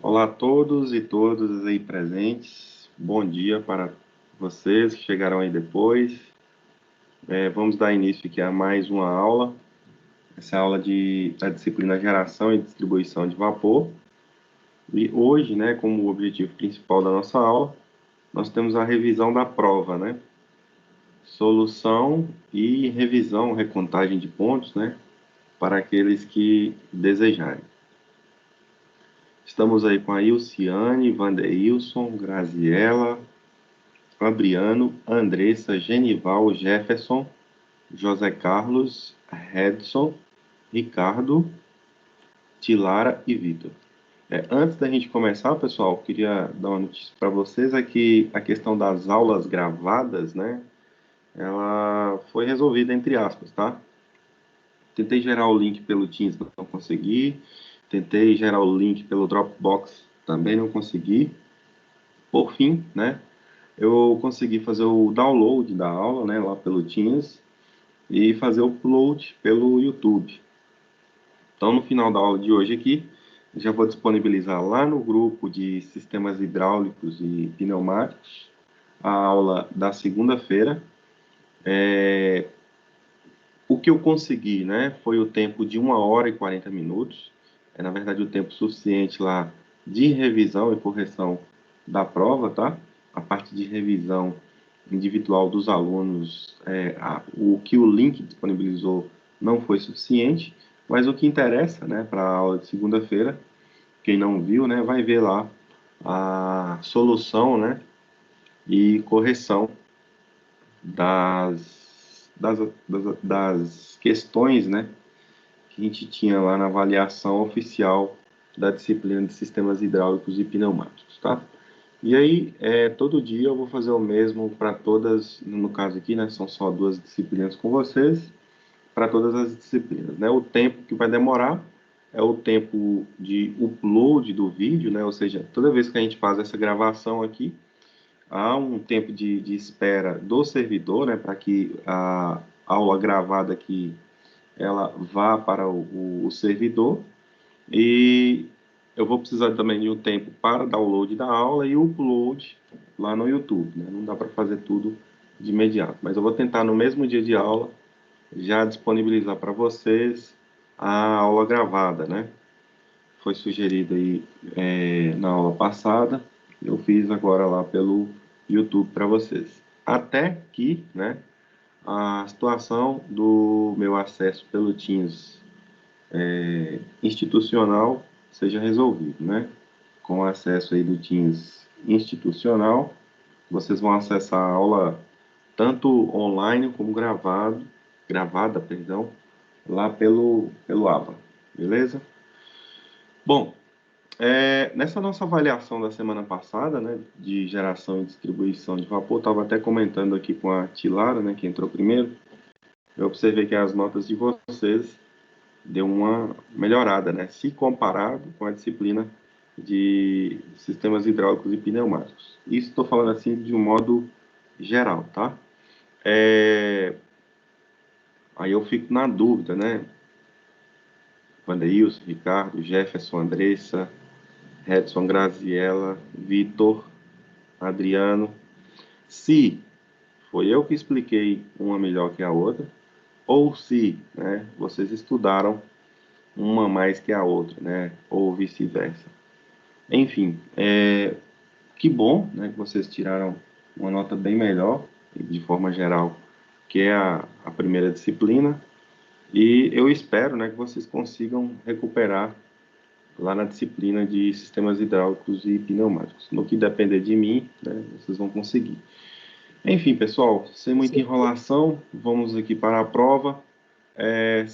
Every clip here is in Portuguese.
Olá a todos e todas aí presentes. Bom dia para vocês que chegaram aí depois. Vamos dar início aqui a mais uma aula. Essa aula da disciplina Geração e Distribuição de Vapor. E hoje, né, como objetivo principal da nossa aula, nós temos a revisão da prova, né? Solução e revisão, recontagem de pontos, né? Para aqueles que desejarem. Estamos aí com a Ilciane, Vanderilson, Graziela, Fabriano, Andressa, Genival, Jefferson, José Carlos, Redson, Ricardo, Tilara e Vitor. Antes da gente começar, pessoal, queria dar uma notícia para vocês, é que a questão das aulas gravadas, né, ela foi resolvida entre aspas, tá? Tentei gerar o link pelo Teams, não consegui. Tentei gerar o link pelo Dropbox, também não consegui. Por fim, né, eu consegui fazer o download da aula, né, lá pelo Teams e fazer o upload pelo YouTube. Então, no final da aula de hoje aqui, já vou disponibilizar lá no grupo de sistemas hidráulicos e pneumáticos a aula da segunda-feira. O que eu consegui, né, foi o tempo de 1 hora e 40 minutos. Na verdade, o tempo suficiente lá de revisão e correção da prova, tá? A parte de revisão individual dos alunos, o que o link disponibilizou não foi suficiente, mas o que interessa, né, para a aula de segunda-feira, quem não viu, né, vai ver lá a solução, né, e correção das questões, né, que a gente tinha lá na avaliação oficial da disciplina de sistemas hidráulicos e pneumáticos, tá? E aí, todo dia eu vou fazer o mesmo para todas, no caso aqui, né, são só 2 disciplinas com vocês, para todas as disciplinas, né? O tempo que vai demorar é o tempo de upload do vídeo, né? Ou seja, toda vez que a gente faz essa gravação aqui, há um tempo de espera do servidor, né, para que a aula gravada aqui ela vá para o servidor, e eu vou precisar também de um tempo para download da aula e upload lá no YouTube, né? Não dá para fazer tudo de imediato, mas eu vou tentar no mesmo dia de aula já disponibilizar para vocês a aula gravada, né? Foi sugerido aí na aula passada, eu fiz agora lá pelo YouTube para vocês. Até que, né, a situação do meu acesso pelo Teams institucional seja resolvido, né? Com o acesso aí do Teams institucional, vocês vão acessar a aula tanto online como gravada, perdão, lá pelo ABA, beleza? Bom, nessa nossa avaliação da semana passada, né, de geração e distribuição de vapor, estava até comentando aqui com a Tilara, né, que entrou primeiro, eu observei que as notas de vocês deu uma melhorada, né, se comparado com a disciplina de sistemas hidráulicos e pneumáticos. Isso estou falando assim de um modo geral, tá? Aí eu fico na dúvida, né? Vandeilson, Ricardo, Jefferson, Andressa, Redson, Graziella, Vitor, Adriano. Se foi eu que expliquei uma melhor que a outra, ou se, né, vocês estudaram uma mais que a outra, né, ou vice-versa. Enfim, que bom, né, que vocês tiraram uma nota bem melhor, de forma geral, que é a primeira disciplina, e eu espero, né, que vocês consigam recuperar lá na disciplina de sistemas hidráulicos e pneumáticos. No que depender de mim, né, vocês vão conseguir. Enfim, pessoal, sem muita enrolação, vamos aqui para a prova.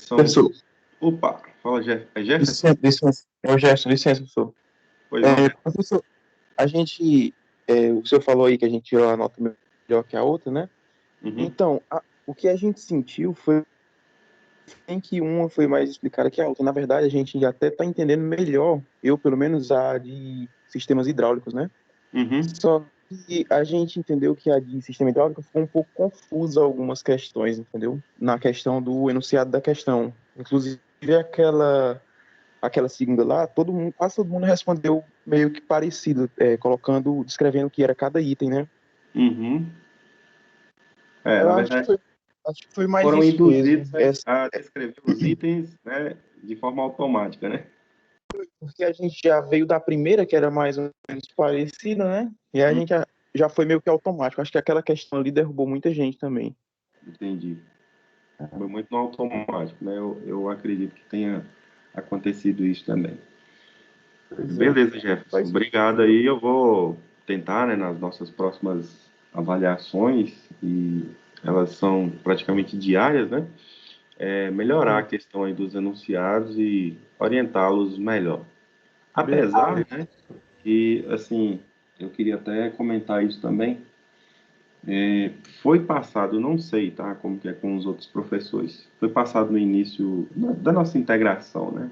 Professor, Opa, fala, Jefferson? licença, é o Gerson, licença, professor. Pois não. Professor, a gente, o senhor falou aí que a gente tirou a nota melhor que a outra, né? Uhum, Então, o que a gente sentiu foi que uma foi mais explicada que a outra. Na verdade, a gente até está entendendo melhor, eu pelo menos, a de sistemas hidráulicos, né? uhum, Só que a gente entendeu que a de sistema hidráulico ficou um pouco confusa algumas questões, entendeu? Na questão do enunciado da questão. Inclusive aquela aquela segunda lá, quase todo mundo respondeu meio que parecido, descrevendo o que era cada item, né? Uhum. É, Eu na verdade, acho que foi mais foram isso mesmo. induzidos a descrever os itens, né, de forma automática, né? Porque a gente já veio da primeira, que era mais ou menos parecida, né? E aí a Hum, gente já foi meio que automático. Acho que aquela questão ali derrubou muita gente também. entendi. Foi muito no automático, né? Eu acredito que tenha acontecido isso também. Pois é. Beleza, Jefferson. Mas, Obrigado aí. Eu vou tentar, né, nas nossas próximas avaliações, e elas são praticamente diárias, né? Melhorar a questão aí dos enunciados e orientá-los melhor. Apesar, beleza. né, que, assim, eu queria até comentar isso também. Foi passado, eu não sei, tá, como que é com os outros professores. Foi passado no início da nossa integração, né?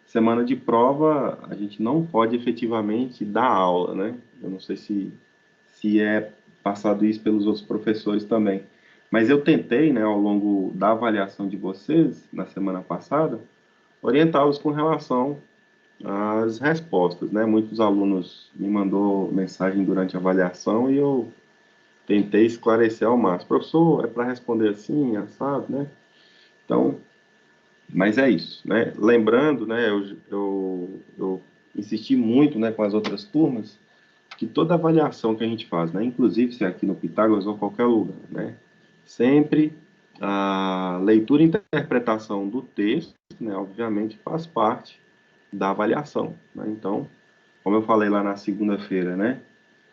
Semana de prova, a gente não pode efetivamente dar aula, né? Eu não sei se é passado isso pelos outros professores também. Mas eu tentei, né, ao longo da avaliação de vocês, na semana passada, orientá-los com relação às respostas, né? Muitos alunos me mandou mensagem durante a avaliação e eu tentei esclarecer ao máximo. Professor, é para responder assim, assado, né? Então, mas é isso, né? Lembrando, né, eu insisti muito, né, com as outras turmas, que toda avaliação que a gente faz, né, inclusive se é aqui no Pitágoras ou qualquer lugar, né, sempre a leitura e interpretação do texto, né, obviamente faz parte da avaliação, né? Então, como eu falei lá na segunda-feira, né,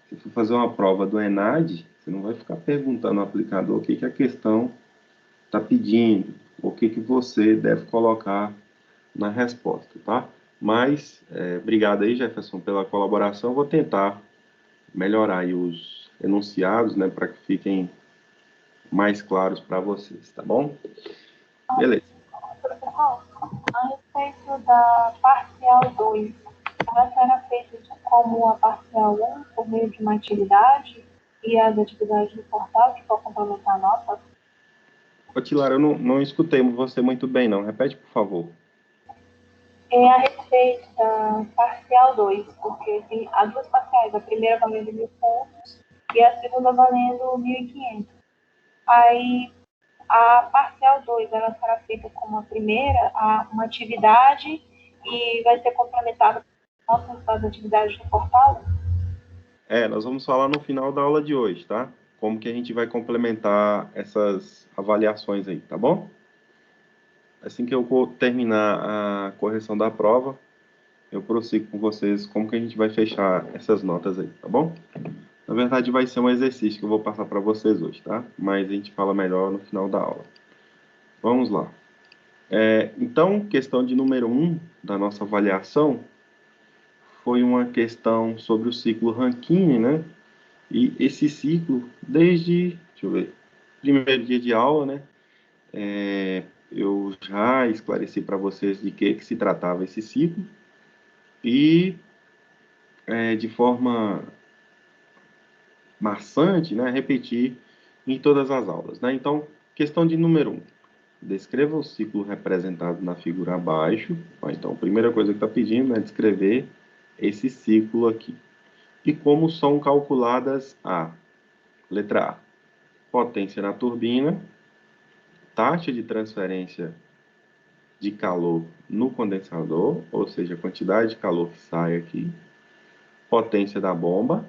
se for fazer uma prova do ENAD, você não vai ficar perguntando ao aplicador o que que a questão está pedindo, o que que você deve colocar na resposta, tá? Mas, obrigado aí, Jefferson, pela colaboração. Vou tentar melhorar aí os enunciados, né, para que fiquem mais claros para vocês, tá bom? Beleza. Professor, a respeito da parcial 2, ela será feita como a parcial 1, por meio de uma atividade, e as atividades do portal que for complementar a nota? Ô, Tilara, eu não escutei você muito bem, não. Repete, por favor. É a respeito da parcial 2, porque tem as duas parciais, a primeira valendo 1.000 pontos e a segunda valendo 1.500. Aí, a parcial 2 ela será feita como a primeira, uma atividade, e vai ser complementada com os resultados das atividades do portal? Nós vamos falar no final da aula de hoje, tá? Como que a gente vai complementar essas avaliações aí, tá bom? Assim que eu terminar a correção da prova, eu prossigo com vocês como que a gente vai fechar essas notas aí, tá bom? Na verdade, vai ser um exercício que eu vou passar para vocês hoje, tá? Mas a gente fala melhor no final da aula. Vamos lá. Então, questão de número 1 da nossa avaliação foi uma questão sobre o ciclo Rankine, né? E esse ciclo, deixa eu ver, primeiro dia de aula, né? Eu já esclareci para vocês de que se tratava esse ciclo e de forma maçante, né? Repetir em todas as aulas, né? Então, questão de número 1. Descreva o ciclo representado na figura abaixo. Então, a primeira coisa que está pedindo é descrever esse ciclo aqui. E como são calculadas a letra A, potência na turbina, taxa de transferência de calor no condensador, ou seja, a quantidade de calor que sai aqui, potência da bomba,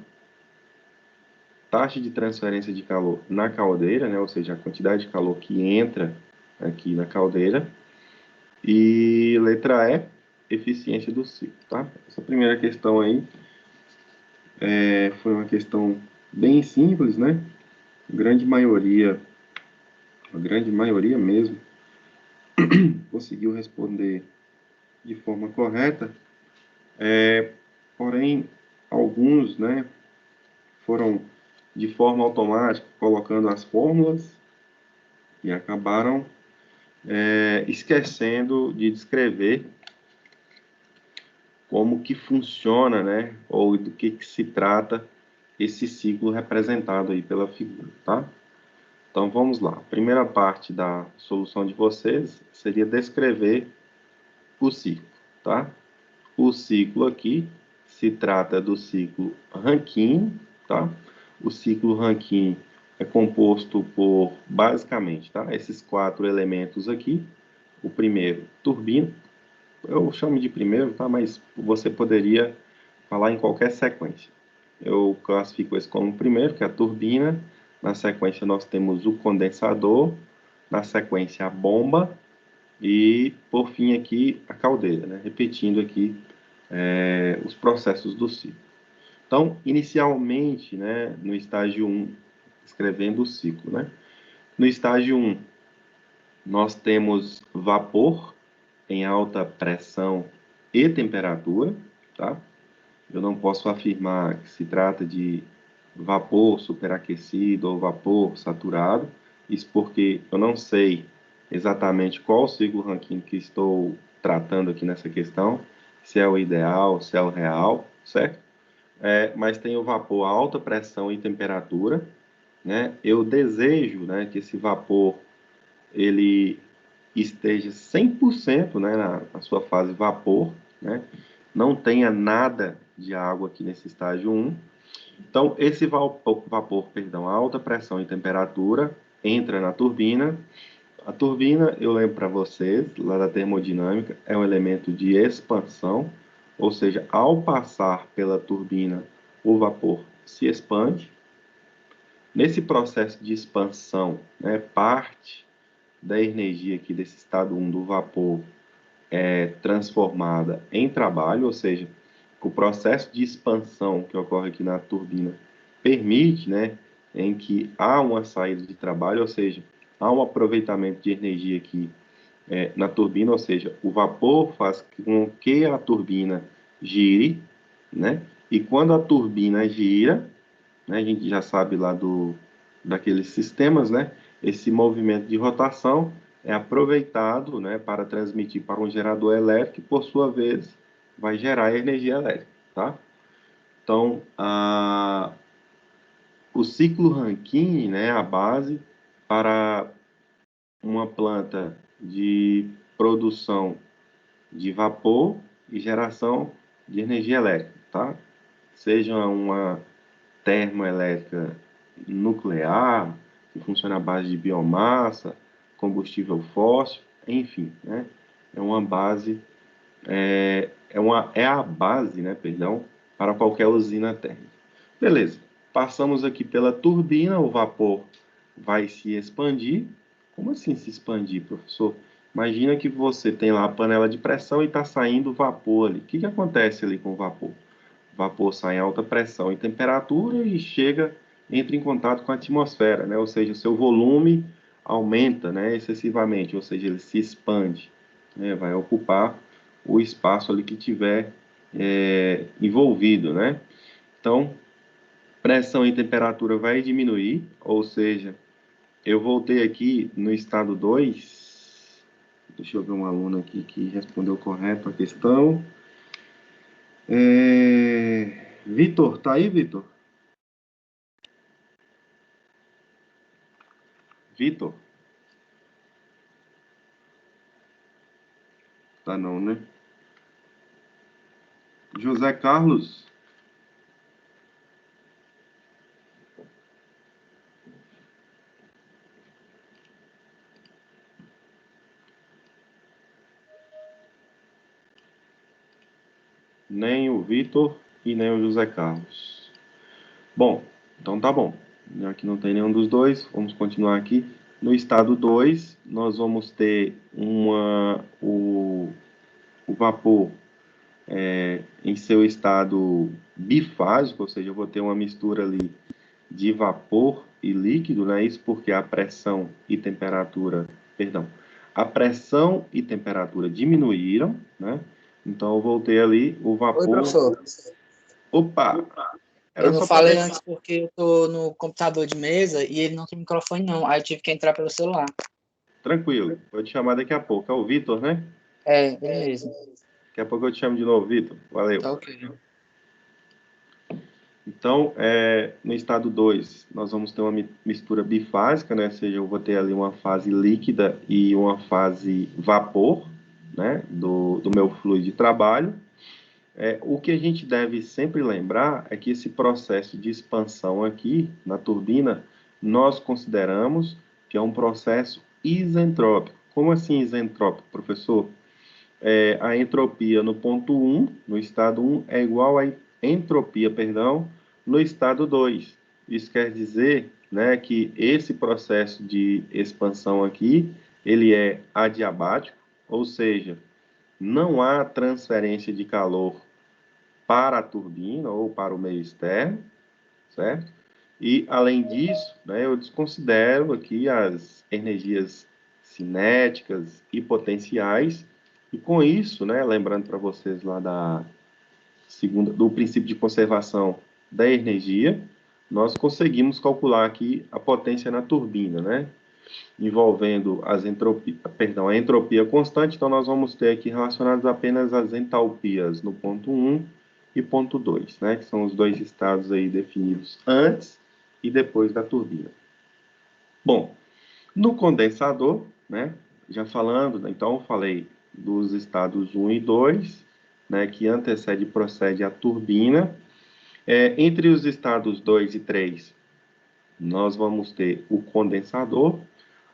taxa de transferência de calor na caldeira, né, ou seja, a quantidade de calor que entra aqui na caldeira, e letra E, eficiência do ciclo, tá? Essa primeira questão aí foi uma questão bem simples, né? A grande maioria mesmo, conseguiu responder de forma correta, porém, alguns, né, foram de forma automática colocando as fórmulas e acabaram esquecendo de descrever como que funciona, né, ou do que se trata esse ciclo representado aí pela figura, tá? Então vamos lá. A primeira parte da solução de vocês seria descrever o ciclo. tá? O ciclo aqui se trata do ciclo Rankine, tá? O ciclo Rankine é composto por, basicamente, tá? Esses 4 elementos aqui. O primeiro, turbina. Eu chamo de primeiro, tá? Mas você poderia falar em qualquer sequência. Eu classifico esse como o primeiro, que é a turbina. Na sequência, nós temos o condensador. Na sequência, a bomba. E, por fim, aqui, a caldeira, né? Repetindo aqui os processos do ciclo. Então, inicialmente, né, no estágio 1, escrevendo o ciclo, né? No estágio 1, nós temos vapor em alta pressão e temperatura, tá? Eu não posso afirmar que se trata de vapor superaquecido ou vapor saturado, isso porque eu não sei exatamente qual o ciclo Rankine que estou tratando aqui nessa questão, se é o ideal, se é o real, certo? Mas tem o vapor a alta pressão e temperatura, né? Eu desejo, né, que esse vapor ele esteja 100%, né, na sua fase vapor, né? Não tenha nada de água aqui nesse estágio 1. Então, esse vapor, perdão, a alta pressão e temperatura entra na turbina. A turbina, eu lembro para vocês, lá da termodinâmica, é um elemento de expansão, ou seja, ao passar pela turbina, o vapor se expande. Nesse processo de expansão, né, parte da energia aqui desse estado 1 do vapor é transformada em trabalho, ou seja, o processo de expansão que ocorre aqui na turbina permite, né, em que há uma saída de trabalho, ou seja, há um aproveitamento de energia aqui na turbina, ou seja, o vapor faz com que a turbina gire, né, e quando a turbina gira, né, a gente já sabe lá daqueles sistemas, né, esse movimento de rotação é aproveitado, né, para transmitir para um gerador elétrico que, por sua vez, vai gerar energia elétrica, tá? Então, o ciclo Rankine, né, é a base para uma planta de produção de vapor e geração de energia elétrica, tá? Seja uma termoelétrica nuclear, que funciona à base de biomassa, combustível fóssil, enfim, né? É uma base, é a base, né, perdão, para qualquer usina térmica. Beleza, passamos aqui pela turbina, o vapor vai se expandir. Como assim se expandir, professor? Imagina que você tem lá a panela de pressão e está saindo vapor ali. O que acontece ali com o vapor? O vapor sai em alta pressão e temperatura e entra em contato com a atmosfera, né? Ou seja, o seu volume aumenta, né, excessivamente, ou seja, ele se expande, né? Vai ocupar o espaço ali que tiver envolvido, né? Então, pressão e temperatura vai diminuir, ou seja, eu voltei aqui no estado 2. Deixa eu ver um aluno aqui que respondeu correto a questão. Vitor, tá aí, Vitor? Vitor? Tá não, né? José Carlos? Nem o Vitor e nem o José Carlos. Bom, então tá bom. Aqui não tem nenhum dos dois, vamos continuar aqui. No estado 2, nós vamos ter o vapor em seu estado bifásico, ou seja, eu vou ter uma mistura ali de vapor e líquido, né? Isso porque a pressão e temperatura, perdão, a pressão e temperatura diminuíram, né? Então eu voltei ali o Oi, vapor. professor. Opa! Eu não falei antes porque eu tô no computador de mesa e ele não tem microfone não, aí eu tive que entrar pelo celular. Tranquilo, vou te chamar daqui a pouco. É o Vitor, né? É, ele mesmo. Daqui a pouco eu te chamo de novo, Vitor. Valeu. Tá ok. Então, no estado 2, nós vamos ter uma mistura bifásica, né? Ou seja, eu vou ter ali uma fase líquida e uma fase vapor, né, do meu fluido de trabalho. O que a gente deve sempre lembrar é que esse processo de expansão aqui na turbina, nós consideramos que é um processo isentrópico. Como assim isentrópico, professor? A entropia no ponto 1, no estado 1, é igual à entropia, perdão, no estado 2. Isso quer dizer, né, que esse processo de expansão aqui, ele é adiabático, ou seja, não há transferência de calor para a turbina ou para o meio externo, certo? E, além disso, né, eu desconsidero aqui as energias cinéticas e potenciais, e com isso, né, lembrando para vocês lá do princípio de conservação da energia, nós conseguimos calcular aqui a potência na turbina, né? Envolvendo a entropia constante, então nós vamos ter aqui relacionados apenas as entalpias no ponto 1 e ponto 2, né? Que são os dois estados aí definidos antes e depois da turbina. Bom, no condensador, né? Já falando, então eu falei dos estados 1 e 2, né? Que antecede e procede a turbina. Entre os estados 2 e 3, nós vamos ter o condensador.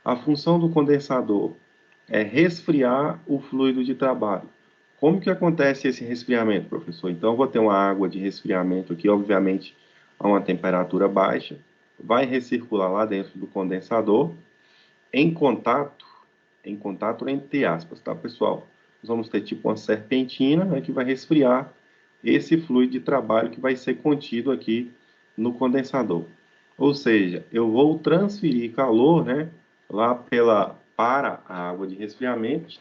A função do condensador é resfriar o fluido de trabalho. Como que acontece esse resfriamento, professor? Então, eu vou ter uma água de resfriamento aqui, obviamente, a uma temperatura baixa, vai recircular lá dentro do condensador, em contato entre aspas, tá, pessoal? Nós vamos ter tipo uma serpentina, né, que vai resfriar esse fluido de trabalho que vai ser contido aqui no condensador. Ou seja, eu vou transferir calor, né, lá para a água de resfriamento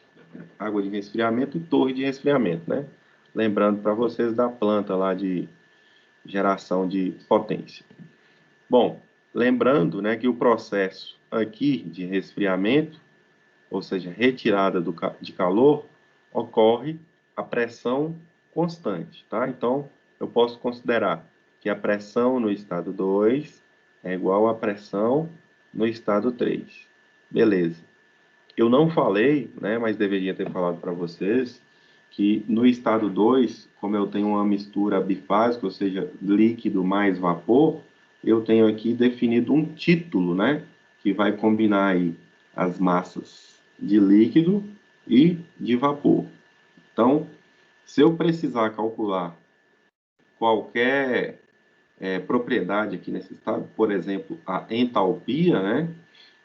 e torre de resfriamento, né? Lembrando para vocês da planta lá de geração de potência. Bom, lembrando, né, que o processo aqui de resfriamento, ou seja, retirada de calor, ocorre a pressão constante, tá? Então, eu posso considerar que a pressão no estado 2 é igual à pressão no estado 3. Beleza. Eu não falei, né, mas deveria ter falado para vocês, que no estado 2, como eu tenho uma mistura bifásica, ou seja, líquido mais vapor, eu tenho aqui definido um título, né, que vai combinar aí as massas de líquido e de vapor. Então, se eu precisar calcular qualquer propriedade aqui nesse estado, por exemplo, a entalpia, né,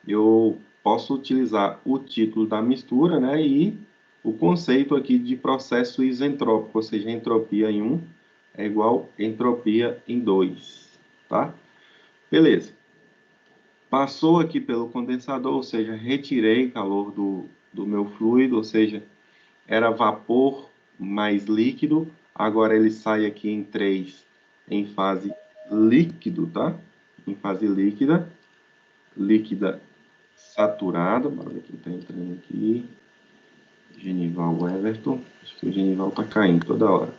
eu posso utilizar o título da mistura, né, e o conceito aqui de processo isentrópico, ou seja, entropia em 1 é igual a entropia em 2, tá? Beleza. Passou aqui pelo condensador, ou seja, retirei calor do meu fluido, ou seja, era vapor mais líquido, agora ele sai aqui em 3 em fase líquido, tá? Em fase líquida saturada. Bora ver quem está entrando aqui. Genival Everton. Acho que o Genival está caindo toda hora.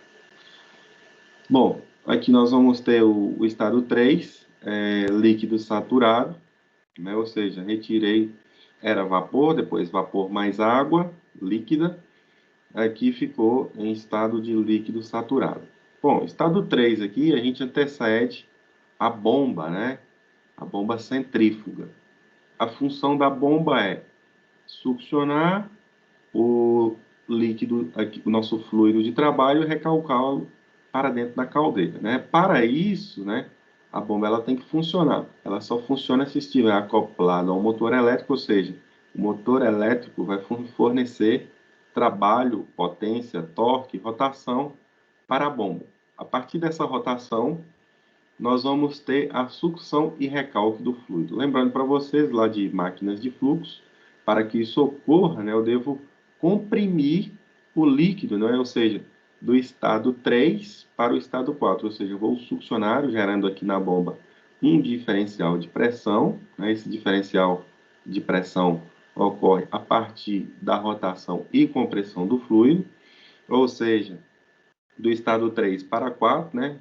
Bom, aqui nós vamos ter o estado 3, líquido saturado, né? Ou seja, retirei, era vapor, depois vapor mais água líquida. Aqui ficou em estado de líquido saturado. Bom, estado 3 aqui, a gente antecede a bomba, né? A bomba centrífuga. A função da bomba é succionar o líquido, aqui, o nosso fluido de trabalho e recalcá-lo para dentro da caldeira, né? Para isso, né, a bomba ela tem que funcionar. Ela só funciona se estiver acoplada a um motor elétrico, ou seja, o motor elétrico vai fornecer trabalho, potência, torque, rotação para a bomba. A partir dessa rotação, nós vamos ter a sucção e recalque do fluido. Lembrando para vocês lá de máquinas de fluxo, para que isso ocorra, né, eu devo comprimir o líquido, né, ou seja, do estado 3 para o estado 4, ou seja, eu vou succionar, gerando aqui na bomba um diferencial de pressão, né, esse diferencial de pressão ocorre a partir da rotação e compressão do fluido, ou seja, do estado 3 para 4, né,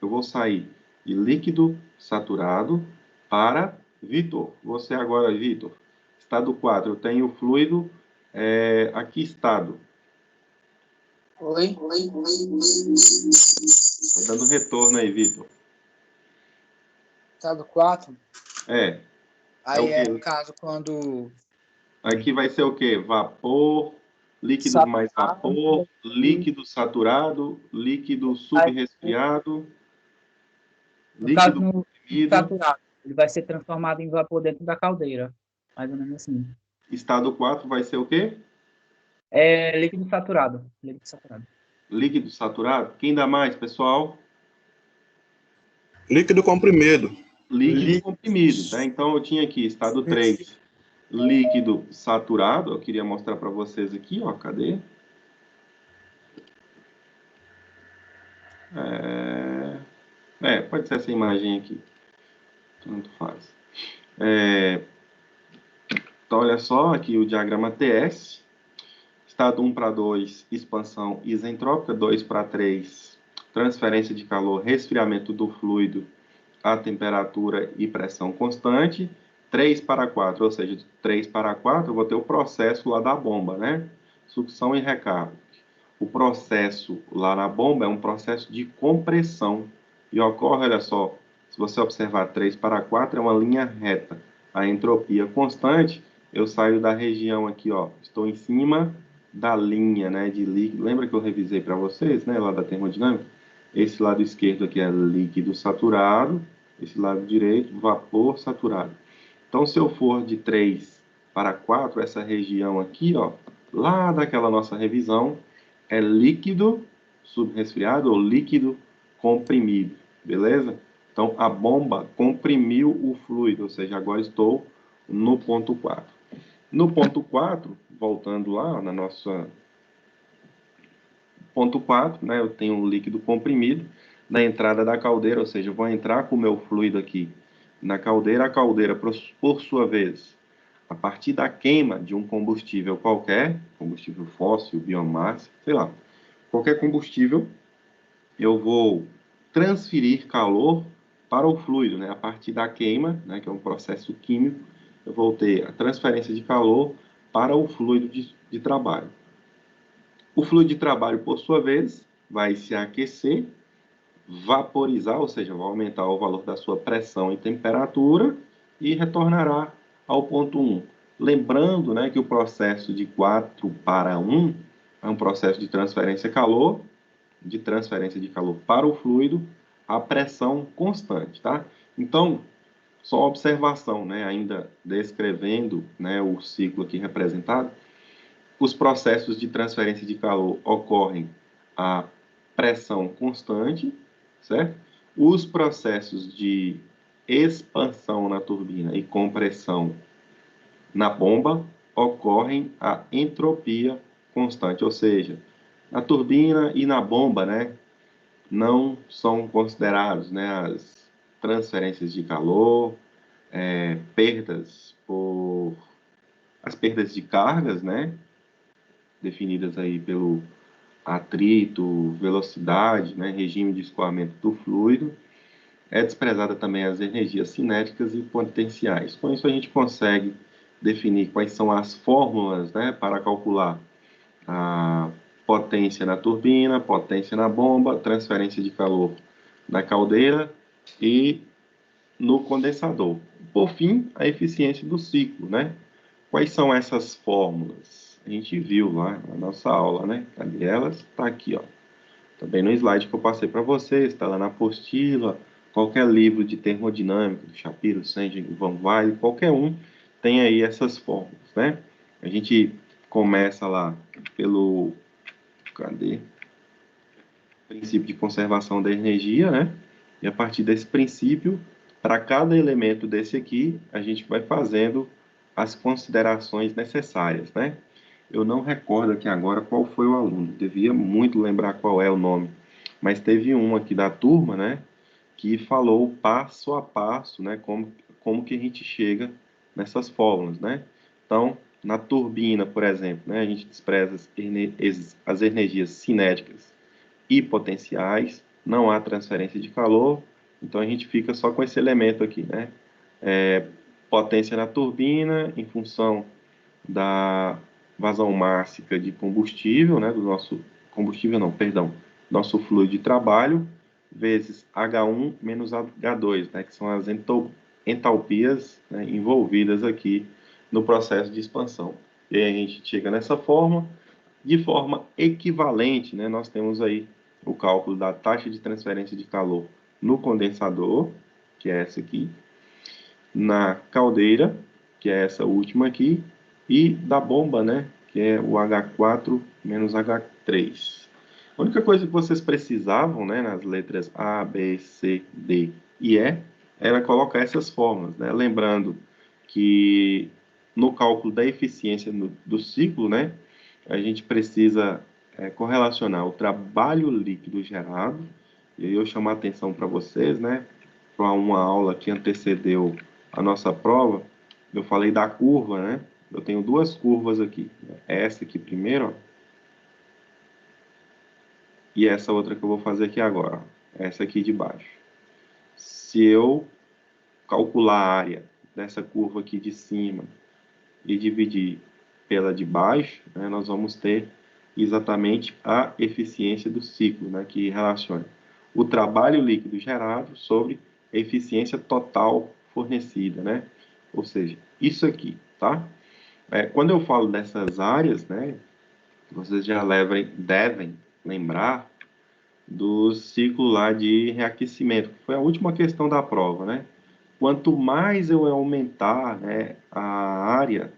eu vou sair de líquido saturado para Vitor. Você agora, Vitor, estado 4, eu tenho fluido Aqui, estado. Oi? Tá dando retorno aí, Vitor. Estado 4. É Aí o quê? no caso, quando Aqui vai ser o quê? Vapor, líquido mais vapor, saturado, líquido saturado, líquido aí, subresfriado, no caso, líquido no comprimido. saturado, ele vai ser transformado em vapor dentro da caldeira. Mais ou menos assim. Estado 4 vai ser o quê? É líquido saturado. Líquido saturado. Líquido saturado. Quem dá mais, pessoal? Líquido comprimido. Líquido comprimido, tá? Então, eu tinha aqui, estado 3, líquido saturado. Eu queria mostrar para vocês aqui, ó, cadê? Pode ser essa imagem aqui. Tanto faz. Então, olha só, aqui o diagrama TS. Estado 1 para 2, expansão isentrópica. 2 para 3, transferência de calor, resfriamento do fluido a temperatura e pressão constante. 3 para 4, ou seja, 3 para 4, eu vou ter o processo lá da bomba, né? Sucção e recarga. O processo lá na bomba é um processo de compressão. E ocorre, olha só, se você observar 3 para 4, é uma linha reta. A entropia constante, eu saio da região aqui, ó, estou em cima da linha, né, de líquido. Lembra que eu revisei para vocês, né, lá da termodinâmica? Esse lado esquerdo aqui é líquido saturado, esse lado direito, vapor saturado. Então, se eu for de 3 para 4, essa região aqui, ó, lá daquela nossa revisão, é líquido subresfriado ou líquido comprimido, beleza? Então, a bomba comprimiu o fluido, ou seja, agora estou no ponto 4. No ponto 4, voltando lá na nossa ponto 4, né, eu tenho um líquido comprimido na entrada da caldeira, ou seja, eu vou entrar com o meu fluido aqui na caldeira. A caldeira, por sua vez, a partir da queima de um combustível qualquer, combustível fóssil, biomassa, sei lá, qualquer combustível, eu vou transferir calor para o fluido, né? A partir da queima, né, que é um processo químico, eu vou ter a transferência de calor para o fluido de trabalho. O fluido de trabalho, por sua vez, vai se aquecer, vaporizar, ou seja, vai aumentar o valor da sua pressão e temperatura e retornará ao ponto 1. Lembrando, né, que o processo de 4 para 1 é um processo de transferência de calor para o fluido a pressão constante, tá? Então, só uma observação, né, ainda descrevendo, né, o ciclo aqui representado, os processos de transferência de calor ocorrem a pressão constante, certo? Os processos de expansão na turbina e compressão na bomba ocorrem a entropia constante, ou seja, na turbina e na bomba, né, não são considerados, né, as transferências de calor, as perdas de cargas, né, definidas aí pelo atrito, velocidade, né, regime de escoamento do fluido. É desprezada também as energias cinéticas e potenciais. Com isso a gente consegue definir quais são as fórmulas, né, para calcular a potência na turbina, potência na bomba, transferência de calor na caldeira e no condensador. Por fim, a eficiência do ciclo, né? Quais são essas fórmulas? A gente viu lá na nossa aula, né? Cadê elas? Está aqui, ó. Também no slide que eu passei para vocês, está lá na apostila, qualquer livro de termodinâmica, do Shapiro, Sengin, Van Weil, qualquer um, tem aí essas fórmulas, né? A gente começa lá pelo, cadê? Princípio de conservação da energia, né? E a partir desse princípio, para cada elemento desse aqui, a gente vai fazendo as considerações necessárias, né? Eu não recordo aqui agora qual foi o aluno, devia muito lembrar qual é o nome, mas teve um aqui da turma, né, que falou passo a passo, né, como que a gente chega nessas fórmulas, né? Então, na turbina, por exemplo, né, a gente despreza as energias cinéticas e potenciais, não há transferência de calor, então a gente fica só com esse elemento aqui, né? Potência na turbina em função da vazão máxima de combustível, né, do nosso combustível não, perdão, nosso fluido de trabalho, vezes H1 menos H2, né, que são as entalpias, né, envolvidas aqui no processo de expansão. E aí a gente chega nessa forma, de forma equivalente, né, nós temos aí o cálculo da taxa de transferência de calor no condensador, que é essa aqui, na caldeira, que é essa última aqui, e da bomba, né, que é o H4 menos H3. A única coisa que vocês precisavam, né, nas letras A, B, C, D e E, era colocar essas formas, né, lembrando que no cálculo da eficiência do ciclo, né, a gente precisa correlacionar o trabalho líquido gerado, e aí eu chamo a atenção para vocês, né, para uma aula que antecedeu a nossa prova, eu falei da curva, né? Eu tenho duas curvas aqui. Essa aqui primeiro, ó, e essa outra que eu vou fazer aqui agora, ó, essa aqui de baixo. Se eu calcular a área dessa curva aqui de cima e dividir pela de baixo, né, nós vamos ter exatamente a eficiência do ciclo, né, que relaciona o trabalho líquido gerado sobre a eficiência total fornecida, né? Ou seja, isso aqui, tá? Quando eu falo dessas áreas, né, vocês já devem lembrar do ciclo lá de reaquecimento, que foi a última questão da prova, né? Quanto mais eu aumentar, né, a área,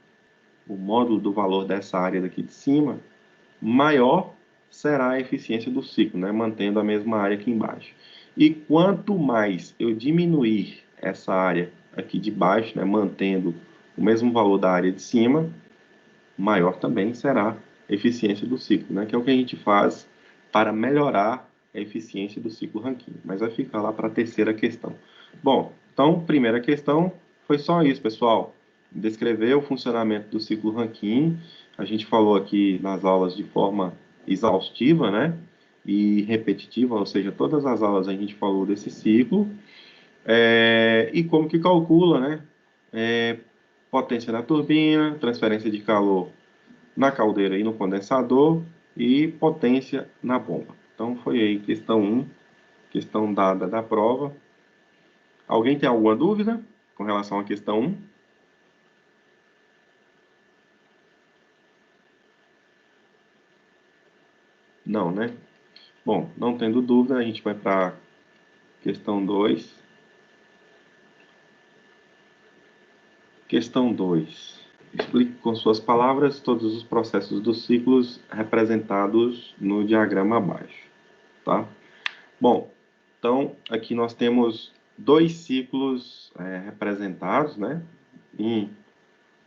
o módulo do valor dessa área daqui de cima, maior será a eficiência do ciclo, né, mantendo a mesma área aqui embaixo. E quanto mais eu diminuir essa área aqui de baixo, né, mantendo o mesmo valor da área de cima, maior também será a eficiência do ciclo, né, que é o que a gente faz para melhorar a eficiência do ciclo Rankine. Mas vai ficar lá para a terceira questão. Bom, então, primeira questão foi só isso, pessoal. Descrever o funcionamento do ciclo Rankine. A gente falou aqui nas aulas de forma exaustiva, né? E repetitiva, ou seja, todas as aulas a gente falou desse ciclo. E como que calcula, né? Potência na turbina, transferência de calor na caldeira e no condensador e potência na bomba. Então, foi aí questão 1, questão dada da prova. Alguém tem alguma dúvida com relação à questão 1? Não, né? Bom, não tendo dúvida, a gente vai para a questão 2. Questão 2. Explique com suas palavras todos os processos dos ciclos representados no diagrama abaixo, tá? Bom, então aqui nós temos dois ciclos representados, né? Um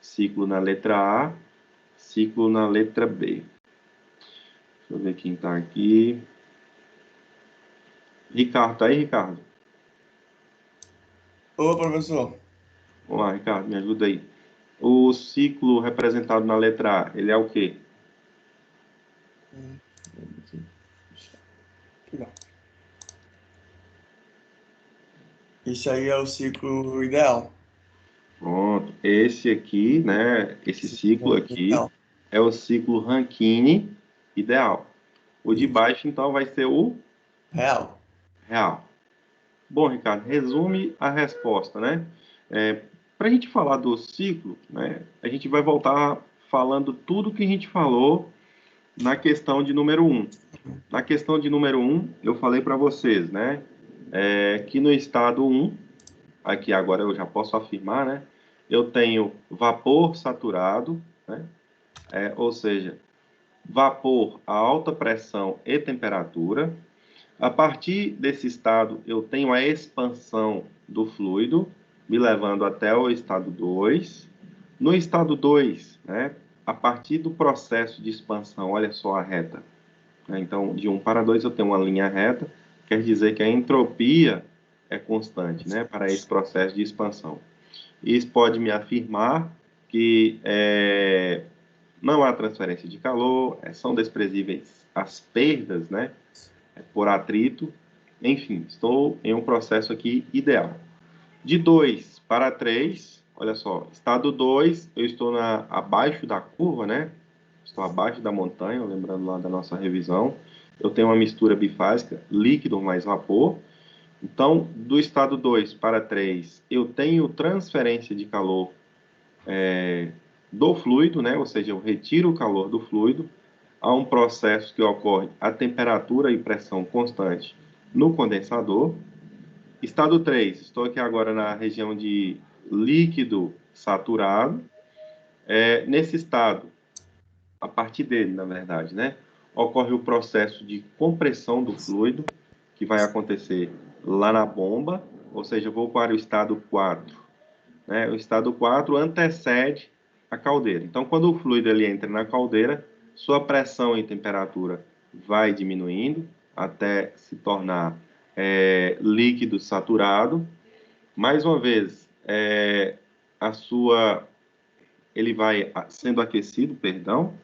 ciclo na letra A, ciclo na letra B. Deixa eu ver quem está aqui. Ricardo, tá aí, Ricardo? Ô, professor. Vamos lá, Ricardo, me ajuda aí. O ciclo representado na letra A, ele é o quê? Esse aí é o ciclo ideal. Pronto. Esse aqui, né? Esse ciclo aqui é o ciclo Rankine ideal. O de baixo, então, vai ser o real. Real. Bom, Ricardo, resume a resposta, né? Para a gente falar do ciclo, né? A gente vai voltar falando tudo que a gente falou na questão de número 1. Na questão de número 1, eu falei para vocês, né? Que no estado 1, aqui agora eu já posso afirmar, né? Eu tenho vapor saturado, né? Ou seja, vapor a alta pressão e temperatura. A partir desse estado, eu tenho a expansão do fluido, me levando até o estado 2. No estado 2, né? A partir do processo de expansão, olha só a reta. Então, de 1 para 2 eu tenho uma linha reta, quer dizer que a entropia é constante, né, para esse processo de expansão. Isso pode me afirmar que não há transferência de calor, são desprezíveis as perdas, né, por atrito. Enfim, estou em um processo aqui ideal. De 2 para 3, olha só, estado 2, eu estou abaixo da curva, né, estou abaixo da montanha, lembrando lá da nossa revisão. Eu tenho uma mistura bifásica, líquido mais vapor. Então, do estado 2 para 3, eu tenho transferência de calor do fluido, né? Ou seja, eu retiro o calor do fluido. Há um processo que ocorre a temperatura e pressão constante no condensador. Estado 3, estou aqui agora na região de líquido saturado. Nesse estado, a partir dele, na verdade, né, ocorre o processo de compressão do fluido, que vai acontecer lá na bomba, ou seja, eu vou para o estado 4. Né? O estado 4 antecede a caldeira. Então, quando o fluido ele entra na caldeira, sua pressão e temperatura vai diminuindo até se tornar líquido saturado. Mais uma vez, ele vai sendo aquecido, perdão,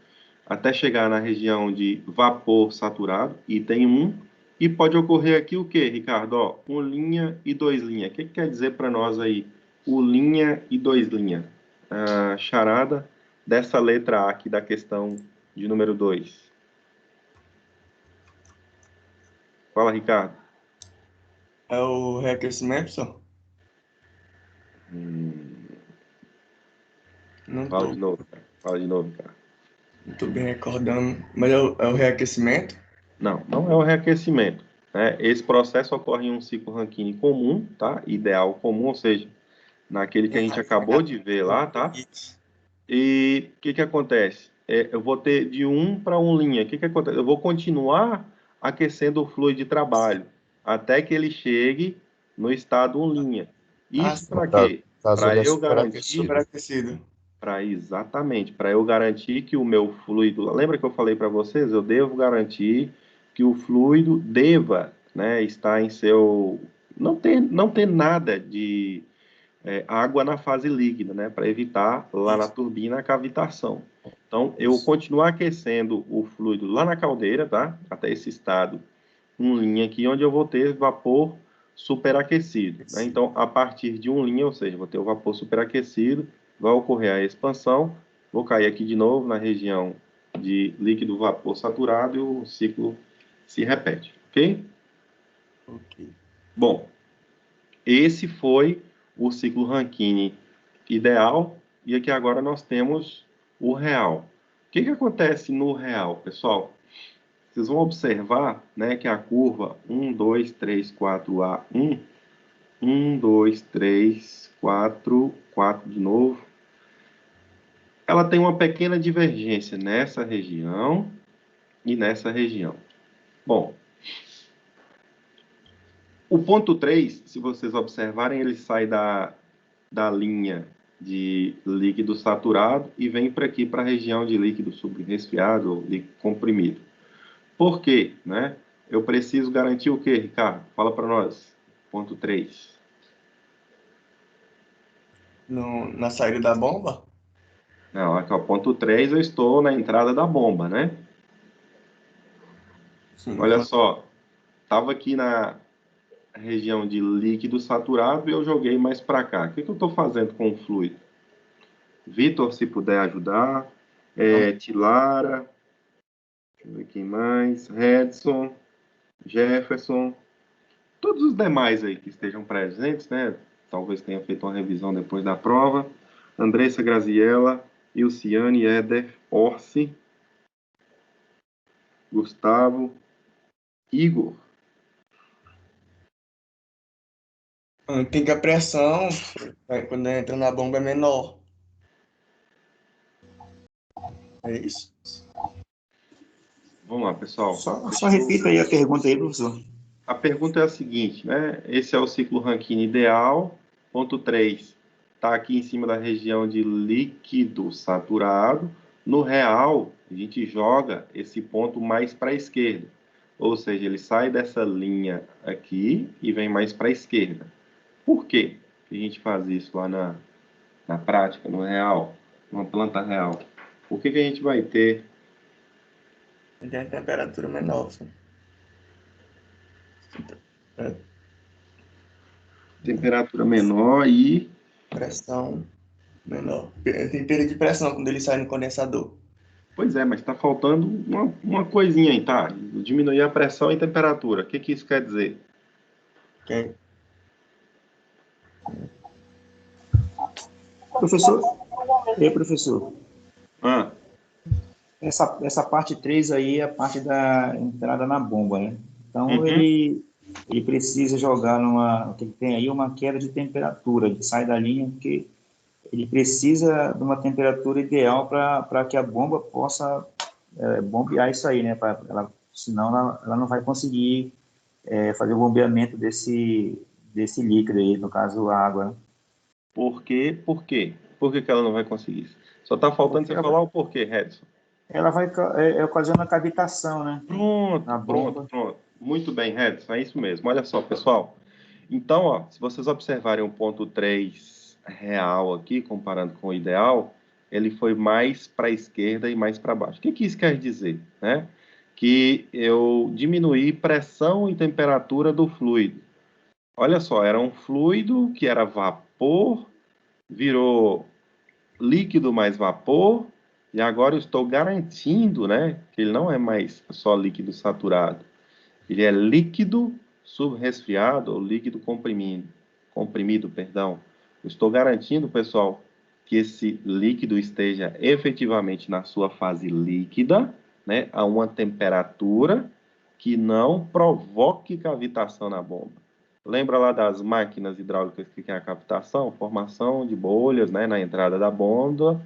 até chegar na região de vapor saturado, item 1, e pode ocorrer aqui o que, Ricardo? Ó, 1 linha e 2 linha. O que quer dizer para nós aí, 1 linha e 2 linha? A charada dessa letra A aqui da questão de número 2. Fala, Ricardo. É o reaquecimento, só? Não Fala tô, de novo, cara. Fala de novo, cara. não tô bem recordando. Mas é o reaquecimento? Não, não é o reaquecimento. Né? Esse processo ocorre em um ciclo Rankine comum, tá? Ideal comum, ou seja, naquele que a gente acabou de ver lá, tá? Isso. E o que acontece? Eu vou ter de 1 para 1 linha. O que acontece? Eu vou continuar aquecendo o fluido de trabalho até que ele chegue no estado 1 linha. Isso para quê? Para eu garantir, Superaquecido. exatamente, para eu garantir que o meu fluido, lembra que eu falei para vocês? Eu devo garantir que o fluido deva, né, estar em seu, não ter nada de água na fase líquida, né, para evitar lá na turbina a cavitação. Então, eu continuar aquecendo o fluido lá na caldeira, tá, até esse estado 1 linha aqui, onde eu vou ter vapor superaquecido. Né? Então, a partir de 1 linha, ou seja, vou ter o vapor superaquecido, vai ocorrer a expansão, vou cair aqui de novo na região de líquido vapor saturado e o ciclo se repete, ok? Ok. Bom, esse foi o ciclo Rankine ideal, e aqui agora nós temos o real. O que acontece no real, pessoal? Vocês vão observar, né, que a curva 1, 2, 3, 4, A1, 1, 2, 3, 4, 4 de novo, ela tem uma pequena divergência nessa região e nessa região. Bom, o ponto 3, se vocês observarem, ele sai da linha de líquido saturado e vem para aqui, para a região de líquido subresfriado ou líquido comprimido. Por quê? Né? Eu preciso garantir o quê, Ricardo? Fala para nós. Ponto 3. Na saída da bomba? Não, aqui, ó, ponto 3, eu estou na entrada da bomba, né? Sim. Olha só, estava aqui na região de líquido saturado e eu joguei mais para cá. O que eu estou fazendo com o fluido? Vitor, se puder ajudar. Tilara. Deixa eu ver quem mais. Redson. Jefferson. Todos os demais aí que estejam presentes, né? Talvez tenha feito uma revisão depois da prova. Andressa Graziella, Ilciane, Éder, Orsi, Gustavo, Igor. Tem que a pressão, quando entra na bomba, é menor. É isso? Vamos lá, pessoal. Só repita aí a pergunta aí, professor. A pergunta é a seguinte, né? Esse é o ciclo Rankine ideal. Ponto 3. Está aqui em cima da região de líquido saturado. No real, a gente joga esse ponto mais para a esquerda. Ou seja, ele sai dessa linha aqui e vem mais para a esquerda. Por quê que a gente faz isso lá na prática, no real, numa planta real? Por que a gente vai ter Tem a temperatura menor. temperatura menor e Pressão menor. Tem perda de pressão quando ele sai no condensador. Pois é, mas está faltando uma coisinha aí, tá? Diminuir a pressão e temperatura. O que isso quer dizer? Ok. Professor? Professor. Ah, Essa parte 3 aí é a parte da entrada na bomba, né? Então, ele precisa jogar tem aí uma queda de temperatura, ele sai da linha, porque ele precisa de uma temperatura ideal para que a bomba possa bombear isso aí, né? Senão ela não vai conseguir fazer o bombeamento desse líquido aí, no caso, a água, né? por quê? Por quê? Por que ela não vai conseguir? Só está faltando Porque você falar o porquê, Redson. ela vai ocasionar cavitação, né? Na bomba. Pronto. Muito bem, Redson, é isso mesmo. Olha só, pessoal. Então, ó, se vocês observarem o ponto 3 real aqui, comparando com o ideal, ele foi mais para a esquerda e mais para baixo. O que isso quer dizer? Né? Que eu diminuí pressão e temperatura do fluido. Olha só, era um fluido que era vapor, virou líquido mais vapor, e agora eu estou garantindo, né, que ele não é mais só líquido saturado. Ele é líquido subresfriado ou líquido comprimido, perdão. Eu estou garantindo, pessoal, que esse líquido esteja efetivamente na sua fase líquida, né, a uma temperatura que não provoque cavitação na bomba. Lembra lá das máquinas hidráulicas que tem a cavitação? Formação de bolhas, né, na entrada da bomba,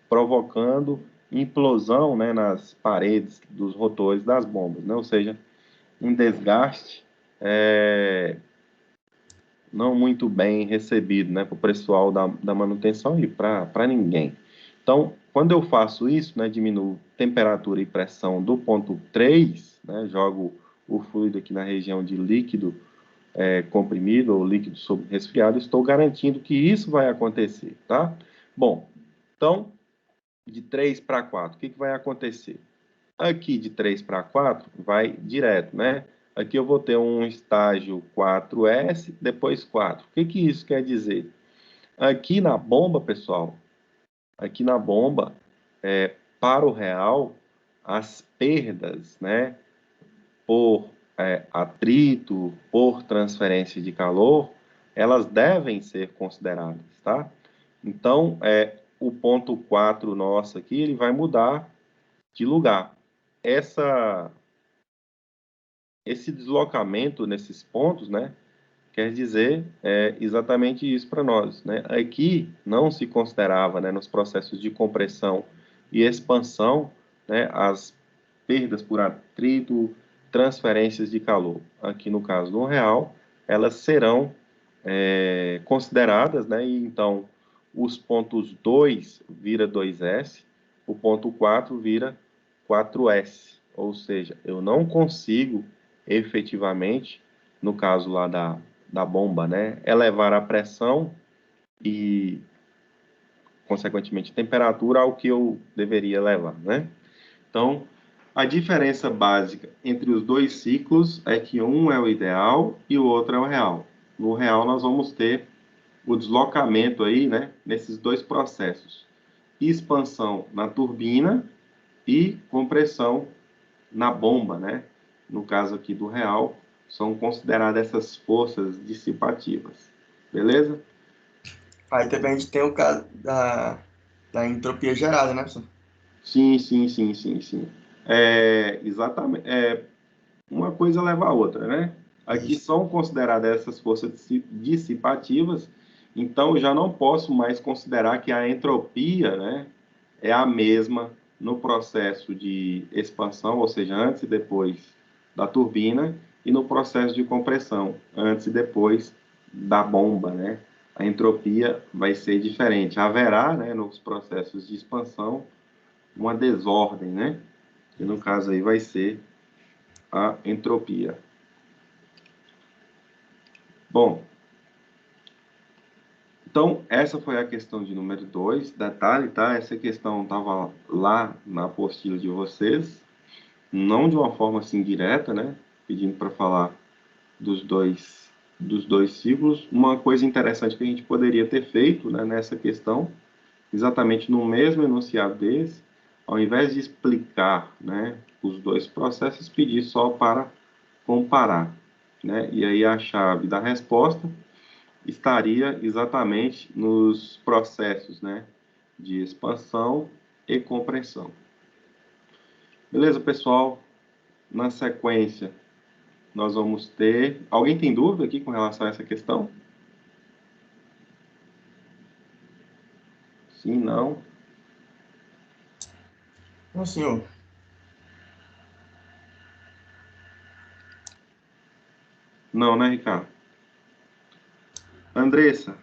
provocando implosão, né, nas paredes dos rotores das bombas, né? Ou seja, um desgaste não muito bem recebido, né, para o pessoal da manutenção e para ninguém. Então, quando eu faço isso, né, diminuo temperatura e pressão do ponto 3, né, jogo o fluido aqui na região de líquido comprimido ou líquido sob resfriado, estou garantindo que isso vai acontecer, tá? Bom, então, de 3 para 4, o que vai acontecer? Aqui de 3 para 4 vai direto, né? Aqui eu vou ter um estágio 4S, depois 4. O que isso quer dizer? Aqui na bomba, pessoal, aqui na bomba, para o real, as perdas, né, por atrito, por transferência de calor, elas devem ser consideradas, tá? Então, o ponto 4 nosso aqui, ele vai mudar de lugar. Esse deslocamento nesses pontos, né, quer dizer exatamente isso para nós, né? Aqui não se considerava, né, nos processos de compressão e expansão, né, as perdas por atrito, transferências de calor. Aqui no caso do real, elas serão consideradas, né? E então os pontos 2 vira 2S, o ponto 4 vira 4S, ou seja, eu não consigo efetivamente, no caso lá da bomba, né, elevar a pressão e, consequentemente, temperatura ao que eu deveria levar, né? Então, a diferença básica entre os dois ciclos é que um é o ideal e o outro é o real. No real, nós vamos ter o deslocamento aí, né, nesses dois processos. Expansão na turbina e compressão na bomba, né? No caso aqui do real, são consideradas essas forças dissipativas. Beleza? Aí também a gente tem o caso da entropia gerada, né, professor? Sim. Exatamente. Uma coisa leva a outra, né? Aqui Isso. são consideradas essas forças dissipativas, então eu já não posso mais considerar que a entropia, né, é a mesma no processo de expansão, ou seja, antes e depois da turbina, e no processo de compressão, antes e depois da bomba, né? A entropia vai ser diferente. Haverá, né, nos processos de expansão, uma desordem, né? Que no caso aí vai ser a entropia. Bom, então essa foi a questão de número 2. Detalhe, tá? Essa questão estava lá na apostila de vocês, não de uma forma assim direta, né? Pedindo para falar dos dois ciclos. Uma coisa interessante que a gente poderia ter feito, né, nessa questão, exatamente no mesmo enunciado desse, ao invés de explicar, né, os dois processos, pedir só para comparar, né? E aí a chave da resposta estaria exatamente nos processos, né, de expansão e compressão. Beleza, pessoal? Na sequência, nós vamos ter... Alguém tem dúvida aqui com relação a essa questão? Sim, não? Não, senhor. Não, né, Ricardo? Andressa,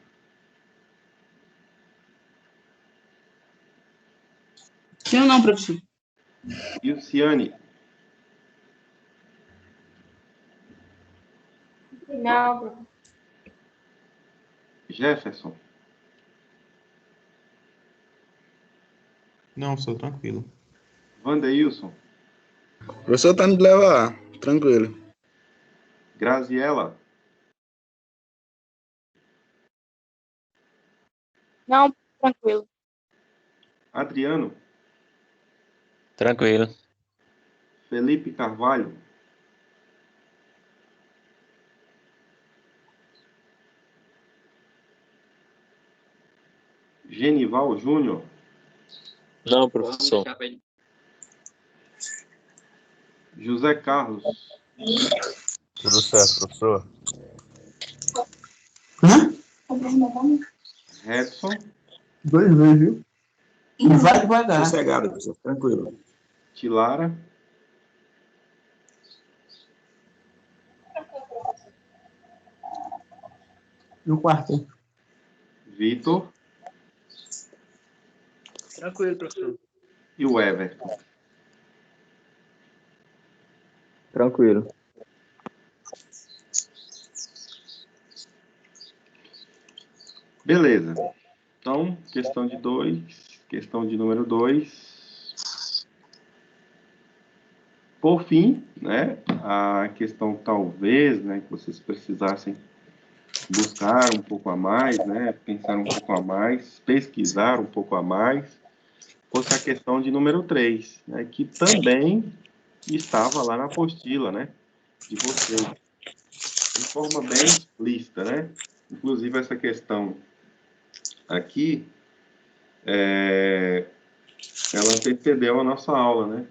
Sim ou não, professor? Ilciane, Não, professor. Jefferson, Não, sou tranquilo. Vandeilson, O professor tá indo levar, tranquilo. Graziela, Não, tranquilo. Adriano, Tranquilo. Felipe Carvalho, Genival Júnior, Não, professor. José Carlos, Tudo certo, professor. Redson, 2 vezes, viu? E vai devagar. Sossegado, professor, tranquilo. Tilara, No quarto. Vitor Tranquilo, professor. e o Everton. Tranquilo. Beleza. Então, questão de 2, questão de número 2. Por fim, né, a questão talvez, né, que vocês precisassem buscar um pouco a mais, né, pensar um pouco a mais, pesquisar um pouco a mais, fosse a questão de número 3, né, que também estava lá na apostila, né, de vocês, de forma bem explícita, né. Inclusive, essa questão aqui, ela antecedeu a nossa aula, né?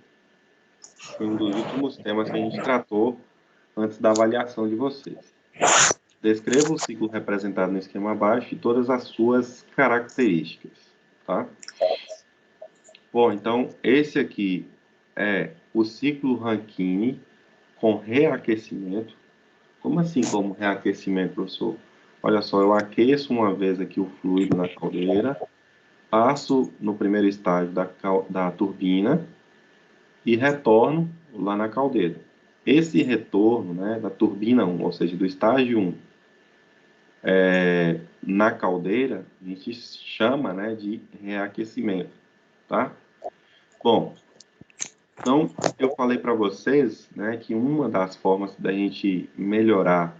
Foi um dos últimos temas que a gente tratou antes da avaliação de vocês. Descreva o ciclo representado no esquema abaixo e todas as suas características, tá? Bom, então, esse aqui é o ciclo Rankine com reaquecimento. Como assim, como reaquecimento, professor? Olha só, eu aqueço uma vez aqui o fluido na caldeira, passo no primeiro estágio da turbina e retorno lá na caldeira. Esse retorno, né, da turbina 1, ou seja, do estágio 1, na caldeira, a gente chama, né, de reaquecimento, tá? Bom, então, eu falei para vocês, né, que uma das formas da gente melhorar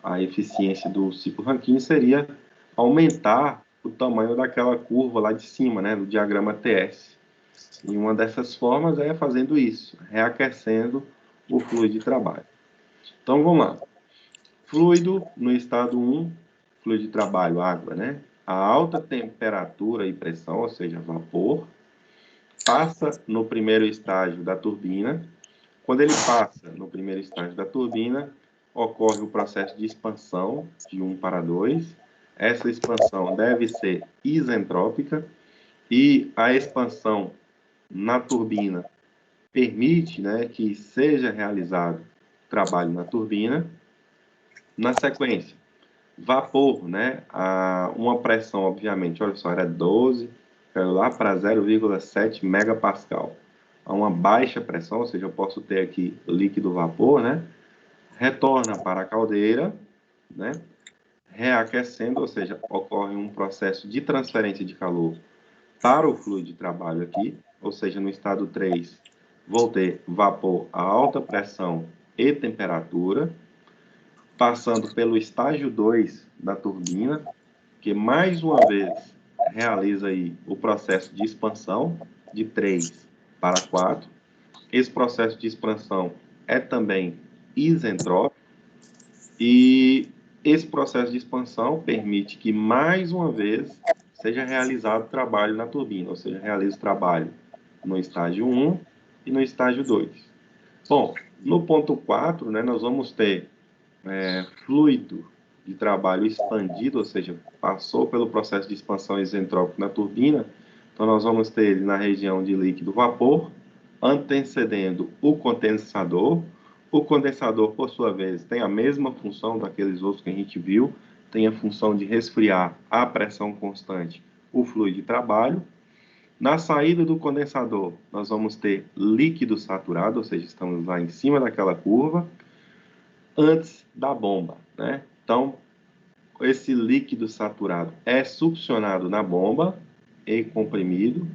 a eficiência do ciclo Rankine seria aumentar o tamanho daquela curva lá de cima, né, do diagrama TS. E uma dessas formas é fazendo isso, reaquecendo o fluido de trabalho. Então, vamos lá. Fluido no estado 1, fluido de trabalho, água, né? A alta temperatura e pressão, ou seja, vapor, passa no primeiro estágio da turbina. Quando ele passa no primeiro estágio da turbina, ocorre o processo de expansão de 1 para 2. Essa expansão deve ser isentrópica e a expansão na turbina permite, né, que seja realizado trabalho na turbina. Na sequência, vapor, né, uma pressão, obviamente, olha só, era 12, caiu lá para 0,7 megapascal. A uma baixa pressão, ou seja, eu posso ter aqui líquido vapor, né, retorna para a caldeira, né, reaquecendo, ou seja, ocorre um processo de transferência de calor para o fluido de trabalho aqui, ou seja, no estado 3, vou ter vapor a alta pressão e temperatura, passando pelo estágio 2 da turbina, que mais uma vez realiza aí o processo de expansão de 3 para 4. Esse processo de expansão é também isentrópico e esse processo de expansão permite que, mais uma vez, seja realizado trabalho na turbina, ou seja, realize o trabalho no estágio 1 e no estágio 2. Bom, no ponto 4, né, nós vamos ter fluido de trabalho expandido, ou seja, passou pelo processo de expansão isentrópico na turbina, então nós vamos ter ele na região de líquido vapor, antecedendo o condensador. O condensador, por sua vez, tem a mesma função daqueles outros que a gente viu, tem a função de resfriar a pressão constante o fluido de trabalho. Na saída do condensador, nós vamos ter líquido saturado, ou seja, estamos lá em cima daquela curva, antes da bomba, né? Então, esse líquido saturado é succionado na bomba e comprimido.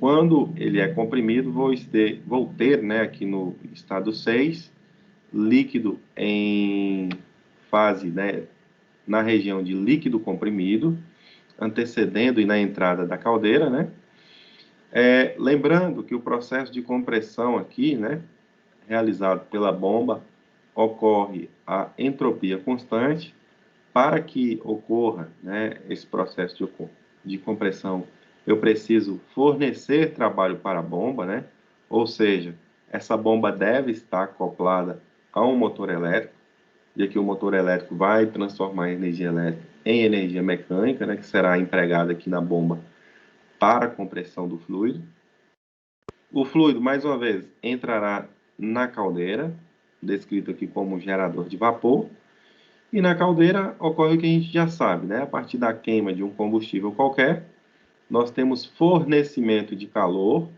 Quando ele é comprimido, vou ter, né, aqui no estado 6, líquido em fase, né, na região de líquido comprimido, antecedendo e na entrada da caldeira, né? Lembrando que o processo de compressão aqui, né, realizado pela bomba, ocorre a entropia constante. Para que ocorra, né, esse processo de compressão, eu preciso fornecer trabalho para a bomba, né? Ou seja, essa bomba deve estar acoplada a um motor elétrico, e aqui o motor elétrico vai transformar a energia elétrica em energia mecânica, né, que será empregada aqui na bomba para a compressão do fluido. O fluido, mais uma vez, entrará na caldeira, descrito aqui como gerador de vapor, e na caldeira ocorre o que a gente já sabe, né? A partir da queima de um combustível qualquer, nós temos fornecimento de calor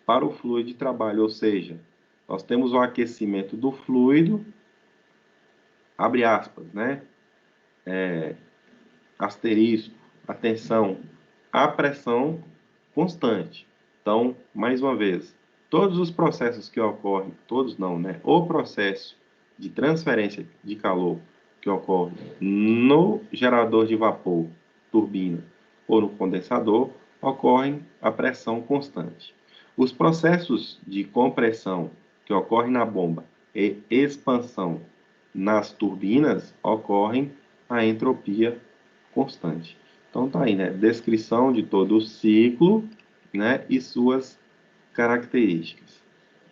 para o fluido de trabalho, ou seja, nós temos o aquecimento do fluido, abre aspas, né? Asterisco, atenção, a pressão constante. Então, mais uma vez, todos os processos que ocorrem, todos não, né? O processo de transferência de calor que ocorre no gerador de vapor, turbina, ou no condensador, ocorrem a pressão constante. Os processos de compressão que ocorrem na bomba e expansão nas turbinas ocorrem a entropia constante. Então tá aí, né? Descrição de todo o ciclo, né, e suas características.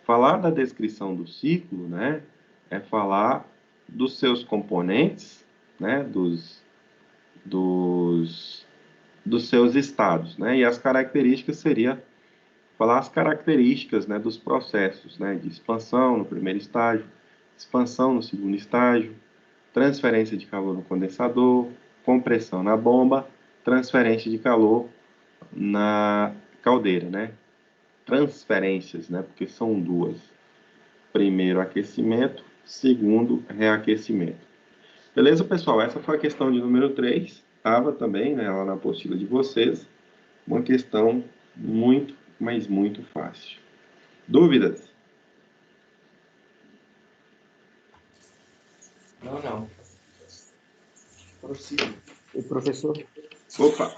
Falar da descrição do ciclo, né, é falar dos seus componentes, né, dos seus estados, né, e as características seria falar as características, né, dos processos, né, de expansão no primeiro estágio, expansão no segundo estágio, transferência de calor no condensador, compressão na bomba, transferência de calor na caldeira, né? Transferências, né? Porque são duas. Primeiro, aquecimento. Segundo, reaquecimento. Beleza, pessoal? Essa foi a questão de número 3. Estava também, né, lá na apostila de vocês. Uma questão muito, mas muito fácil. Dúvidas? Não. Prossiga. E professor, Opa!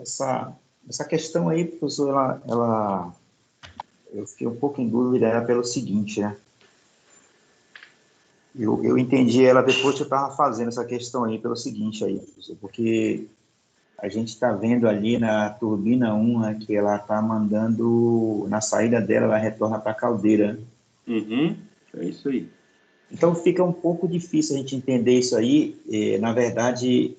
essa questão aí, professor, eu fiquei um pouco em dúvida, era pelo seguinte, né? Eu entendi ela depois que eu estava fazendo essa questão aí, pelo seguinte aí, professor, porque a gente está vendo ali na turbina 1, né, que ela está mandando, na saída dela, ela retorna para a caldeira, né? Uhum, é isso aí. Então fica um pouco difícil a gente entender isso aí. Na verdade,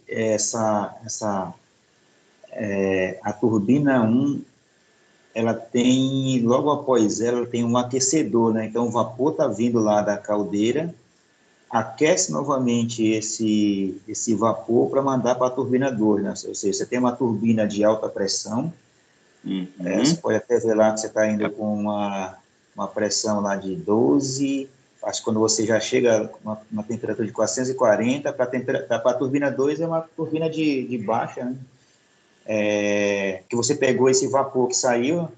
a turbina 1, ela tem, logo após ela tem um aquecedor, né? Então o vapor está vindo lá da caldeira, aquece novamente esse vapor para mandar para a turbina 2, né? Ou seja, você tem uma turbina de alta pressão, você pode até ver lá que você está indo com uma pressão lá de 12, acho que quando você já chega uma temperatura de 440, para a turbina 2 é uma turbina de baixa, né? Que você pegou esse vapor que saiu,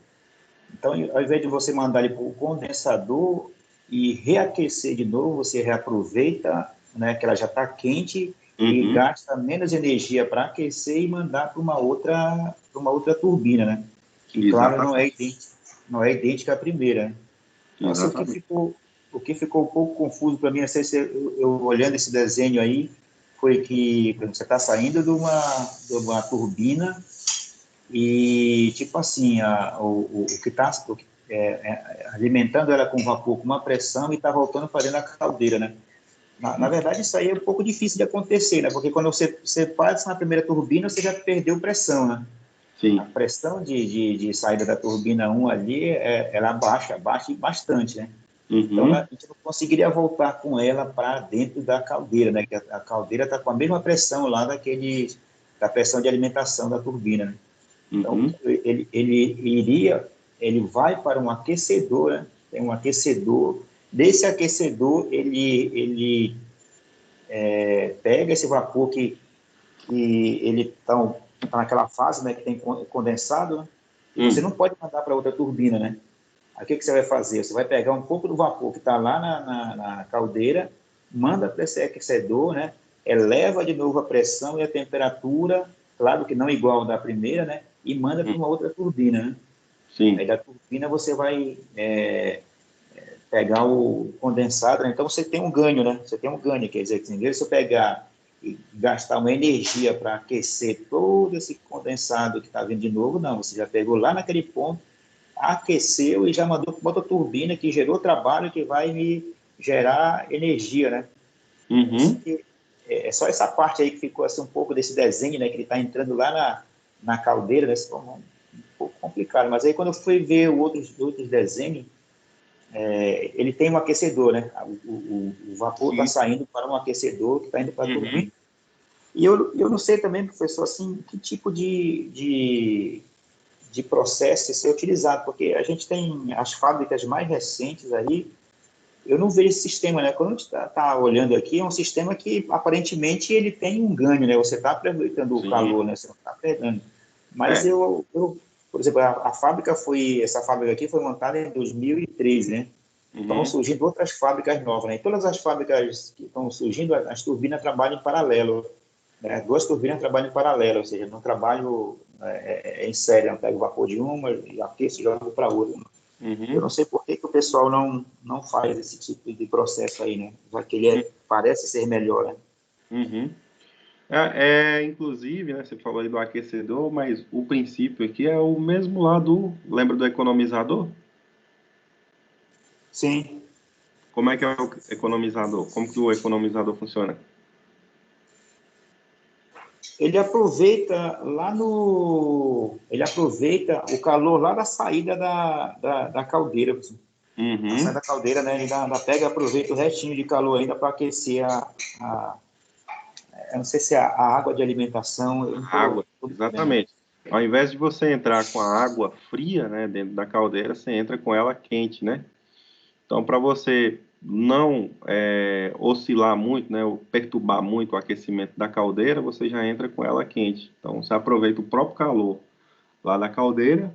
então ao invés de você mandar ele para o condensador e reaquecer de novo, você reaproveita, né, que ela já está quente, e gasta menos energia para aquecer e mandar para uma outra turbina, né? E, claro, Exatamente. não é idêntica à primeira, né? Então, assim, Exatamente. o que ficou um pouco confuso para mim, não sei se eu olhando esse desenho aí, foi que por exemplo, você está saindo de uma turbina e, tipo assim, o que está alimentando ela com vapor, com uma pressão, e está voltando para dentro da caldeira, né? Na verdade, isso aí é um pouco difícil de acontecer, né? Porque quando você passa na primeira turbina, você já perdeu pressão, né? Sim. A pressão de saída da turbina 1 ali, ela baixa bastante, né? Então, a gente não conseguiria voltar com ela para dentro da caldeira, né? Que a caldeira está com a mesma pressão lá da pressão de alimentação da turbina, né? Então, ele vai para um aquecedor, né? Tem um aquecedor. Desse aquecedor, ele pega esse vapor que ele está naquela fase, né, que tem condensado, né? E você não pode mandar para outra turbina, né? Aí o que você vai fazer? Você vai pegar um pouco do vapor que está lá na caldeira, manda para esse aquecedor, né? Eleva de novo a pressão e a temperatura, claro que não igual da primeira, né? E manda para uma outra turbina, né? Sim. Aí da turbina você vai pegar o condensado, né? Então você tem um ganho, né? Você tem um ganho, quer dizer, que em vez de você pegar e gastar uma energia para aquecer todo esse condensado que está vindo de novo, não, você já pegou lá naquele ponto, aqueceu e já mandou para outra turbina que gerou trabalho que vai me gerar energia, né? É só essa parte aí que ficou assim, um pouco desse desenho, né? Que ele está entrando lá na caldeira, né? Um pouco complicado. Mas aí quando eu fui ver outros desenhos, ele tem um aquecedor, né? O vapor está saindo para um aquecedor que está indo para a turbina. E eu não sei também, professor, assim, que tipo de processo ser utilizado, porque a gente tem as fábricas mais recentes aí, eu não vejo esse sistema, né? Quando a gente está olhando aqui, é um sistema que aparentemente ele tem um ganho, né? Você está aproveitando o calor, né? Você não está perdendo. Mas por exemplo, essa fábrica aqui foi montada em 2013, né? Estão surgindo outras fábricas novas, né? E todas as fábricas que estão surgindo, as turbinas trabalham em paralelo, né? Duas turbinas trabalham em paralelo, ou seja, não trabalham em série, não pega o vapor de uma e aquece e joga para a outra. Eu não sei por que o pessoal não faz esse tipo de processo aí, né? Já que ele parece ser melhor, né? Inclusive, né, você falou aí do aquecedor, mas o princípio aqui é o mesmo lá lembra do economizador? Sim. Como é que é o economizador? Como que o economizador funciona? Ele aproveita o calor lá da saída da caldeira. A saída da caldeira, né? Ele ainda pega e aproveita o restinho de calor ainda para aquecer eu não sei se é a água de alimentação. Água, exatamente. Ao invés de você entrar com a água fria, né, dentro da caldeira, você entra com ela quente, né? Então, para você não oscilar muito, né, ou perturbar muito o aquecimento da caldeira, você já entra com ela quente. Então, você aproveita o próprio calor lá da caldeira,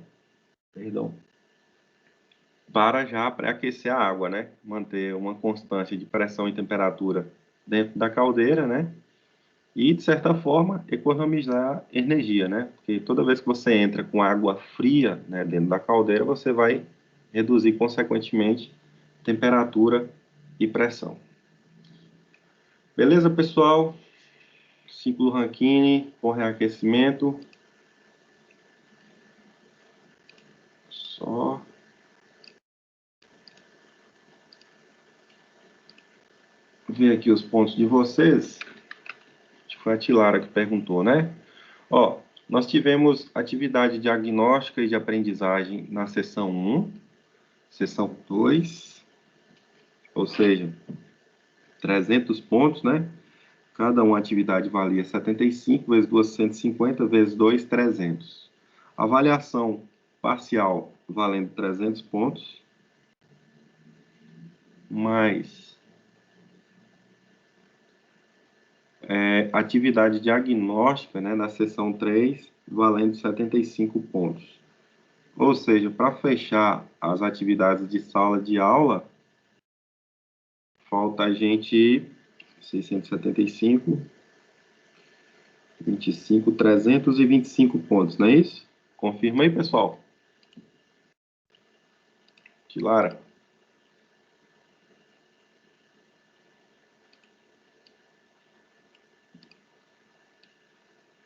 para já pré-aquecer a água, né? Manter uma constância de pressão e temperatura dentro da caldeira, né? E, de certa forma, economizar energia, né? Porque toda vez que você entra com água fria, né, dentro da caldeira, você vai reduzir, consequentemente, temperatura e pressão. Beleza, pessoal? Ciclo Rankine com reaquecimento. Só ver aqui os pontos de vocês. Acho que foi a Tilara que perguntou, né? Ó, nós tivemos atividade diagnóstica e de aprendizagem na sessão 1, sessão 2, ou seja, 300 pontos, né? Cada uma atividade valia 75 vezes 2, 150 vezes 2, 300. Avaliação parcial valendo 300 pontos, mais atividade diagnóstica, né, na sessão 3, valendo 75 pontos. Ou seja, para fechar as atividades de sala de aula, falta a gente 675, 25, 325 pontos, não é isso? Confirma aí, pessoal. Tilara?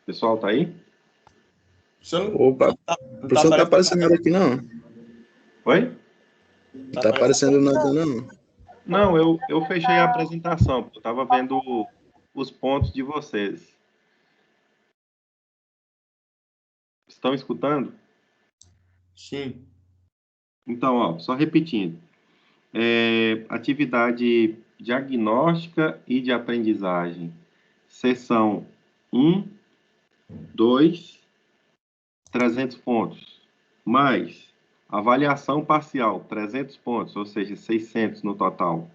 Pessoal, tá aí? Opa, o professor não tá aparecendo nada aqui, não. Oi? Não tá aparecendo nada, não. Não, eu fechei a apresentação, porque eu estava vendo os pontos de vocês. Estão escutando? Sim. Então, ó, só repetindo. Atividade diagnóstica e de aprendizagem. Seção 1, 2, 300 pontos. Mais avaliação parcial, 300 pontos, ou seja, 600 no total.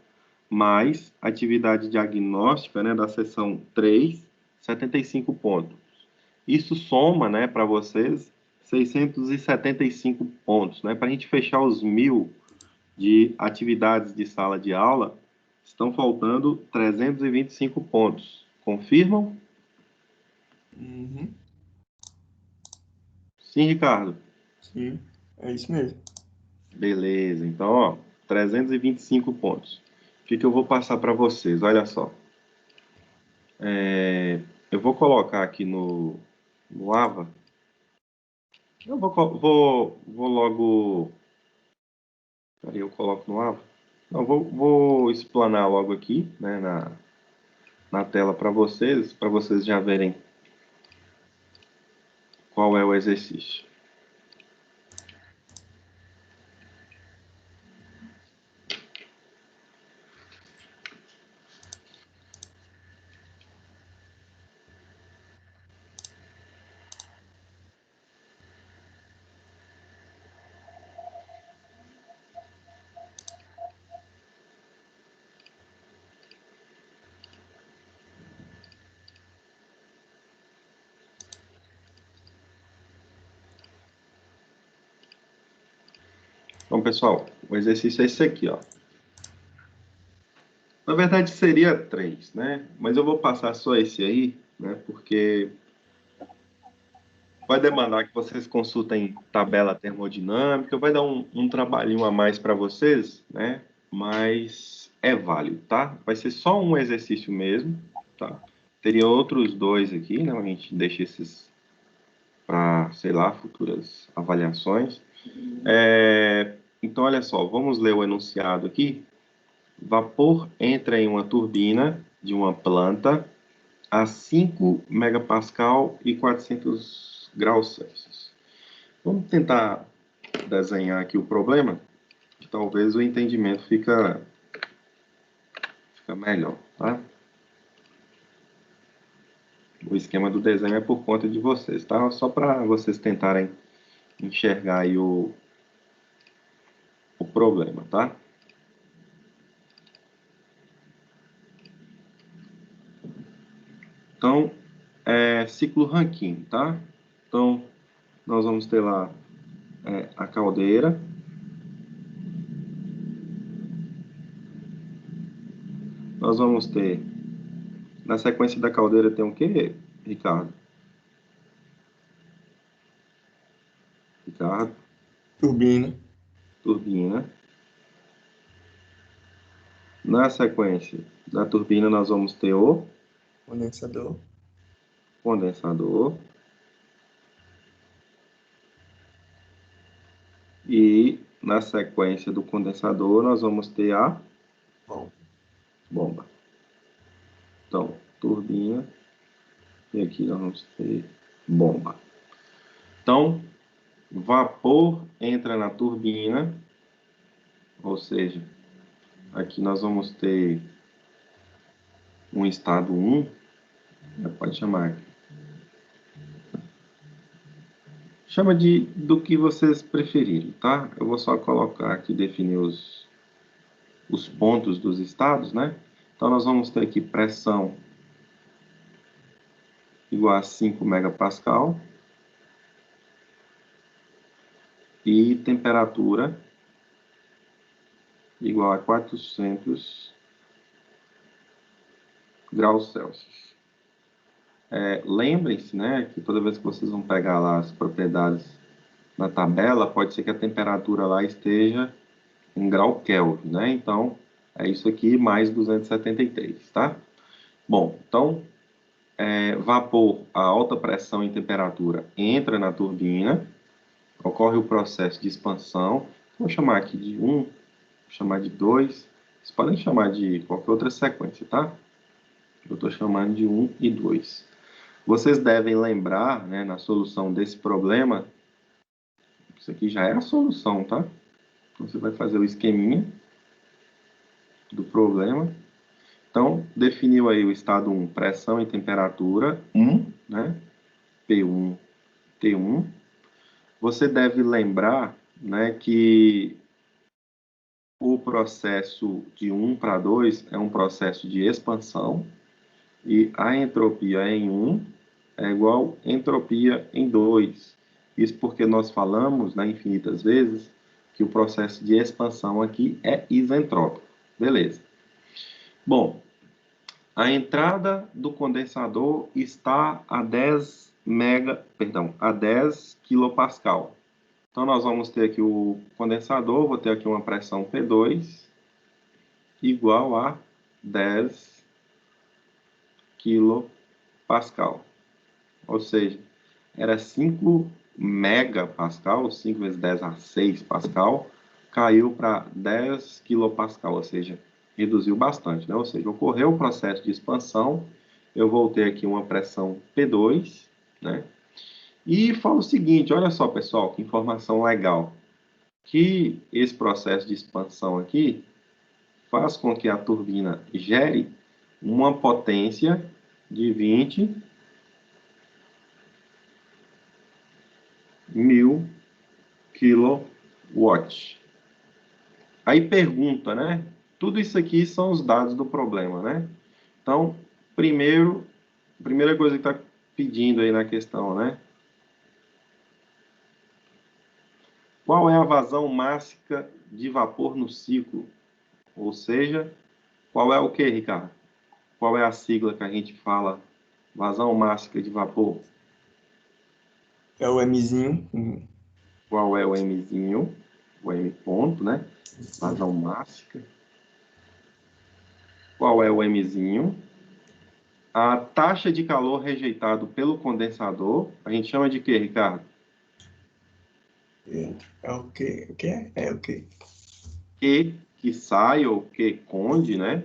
Mais atividade diagnóstica, né, da seção 3, 75 pontos. Isso soma, né, para vocês, 675 pontos, né? Para a gente fechar os 1.000 de atividades de sala de aula, estão faltando 325 pontos. Confirmam? Uhum. Sim, Ricardo? Sim, é isso mesmo. Beleza, então, ó, 325 pontos. O que eu vou passar para vocês? Olha só. Eu vou colocar aqui no AVA. Eu vou logo... Peraí, eu coloco no AVA. Não, vou explanar logo aqui, né, na tela para vocês já verem qual é o exercício. Então, pessoal, o exercício é esse aqui, ó. Na verdade, seria 3, né? Mas eu vou passar só esse aí, né? Porque vai demandar que vocês consultem tabela termodinâmica, vai dar um trabalhinho a mais para vocês, né? Mas é válido, tá? Vai ser só um exercício mesmo, tá? Teria outros 2 aqui, né? A gente deixa esses para, sei lá, futuras avaliações. Então, olha só, vamos ler o enunciado aqui. Vapor entra em uma turbina de uma planta a 5 megapascal e 400 graus Celsius. Vamos tentar desenhar aqui o problema, que talvez o entendimento fica melhor, tá? O esquema do desenho é por conta de vocês, tá? Só para vocês tentarem enxergar aí o problema, tá? Então, ciclo Rankine, tá? Então, nós vamos ter lá a caldeira. Nós vamos ter, na sequência da caldeira tem o quê, Ricardo? Ricardo? Turbina. Turbina. Na sequência da turbina, nós vamos ter o Condensador. Condensador. E na sequência do condensador, nós vamos ter a bomba. Então, turbina. E aqui nós vamos ter bomba. Então, vapor entra na turbina, ou seja, aqui nós vamos ter um estado 1, pode chamar. Chama do que vocês preferirem, tá? Eu vou só colocar aqui, definir os pontos dos estados, né? Então, nós vamos ter aqui pressão igual a 5 megapascal e temperatura igual a 400 graus Celsius. Lembrem-se, né, que toda vez que vocês vão pegar lá as propriedades na tabela, pode ser que a temperatura lá esteja em grau Kelvin, né? Então, é isso aqui mais 273, tá? Bom, então, vapor a alta pressão e temperatura entra na turbina, ocorre o processo de expansão, vou chamar aqui de 1, vou chamar de 2, vocês podem chamar de qualquer outra sequência, tá? Eu estou chamando de 1 e 2. Vocês devem lembrar, né, na solução desse problema, isso aqui já é a solução, tá? Então, você vai fazer o esqueminha do problema. Então, definiu aí o estado 1, pressão e temperatura 1, né? P1, T1. Você deve lembrar, né, que o processo de 1 para 2 é um processo de expansão e a entropia em 1 é igual a entropia em 2. Isso porque nós falamos, né, infinitas vezes, que o processo de expansão aqui é isentrópico. Beleza. Bom, a entrada do condensador está a 10 kPa. Então, nós vamos ter aqui o condensador, vou ter aqui uma pressão P2 igual a 10 kPa. Ou seja, era 5 megapascal, 5 vezes 10 a 6 pascal, caiu para 10 kilopascal, ou seja, reduziu bastante, né? Ou seja, ocorreu o processo de expansão, eu vou ter aqui uma pressão P2, né? E fala o seguinte, olha só, pessoal, que informação legal, que esse processo de expansão aqui faz com que a turbina gere uma potência de 20.000 kW. Aí pergunta, né? Tudo isso aqui são os dados do problema, né? Então, primeira coisa que está pedindo aí na questão, né? Qual é a vazão máxima de vapor no ciclo? Ou seja, qual é o que, Ricardo? Qual é a sigla que a gente fala? Vazão máxima de vapor. É o Mzinho. Qual é o Mzinho? O M ponto, né? Vazão máxima. Qual é o Mzinho? A taxa de calor rejeitado pelo condensador, a gente chama de quê, Ricardo? É o quê? O que é? É o quê? Que sai ou que conde, né?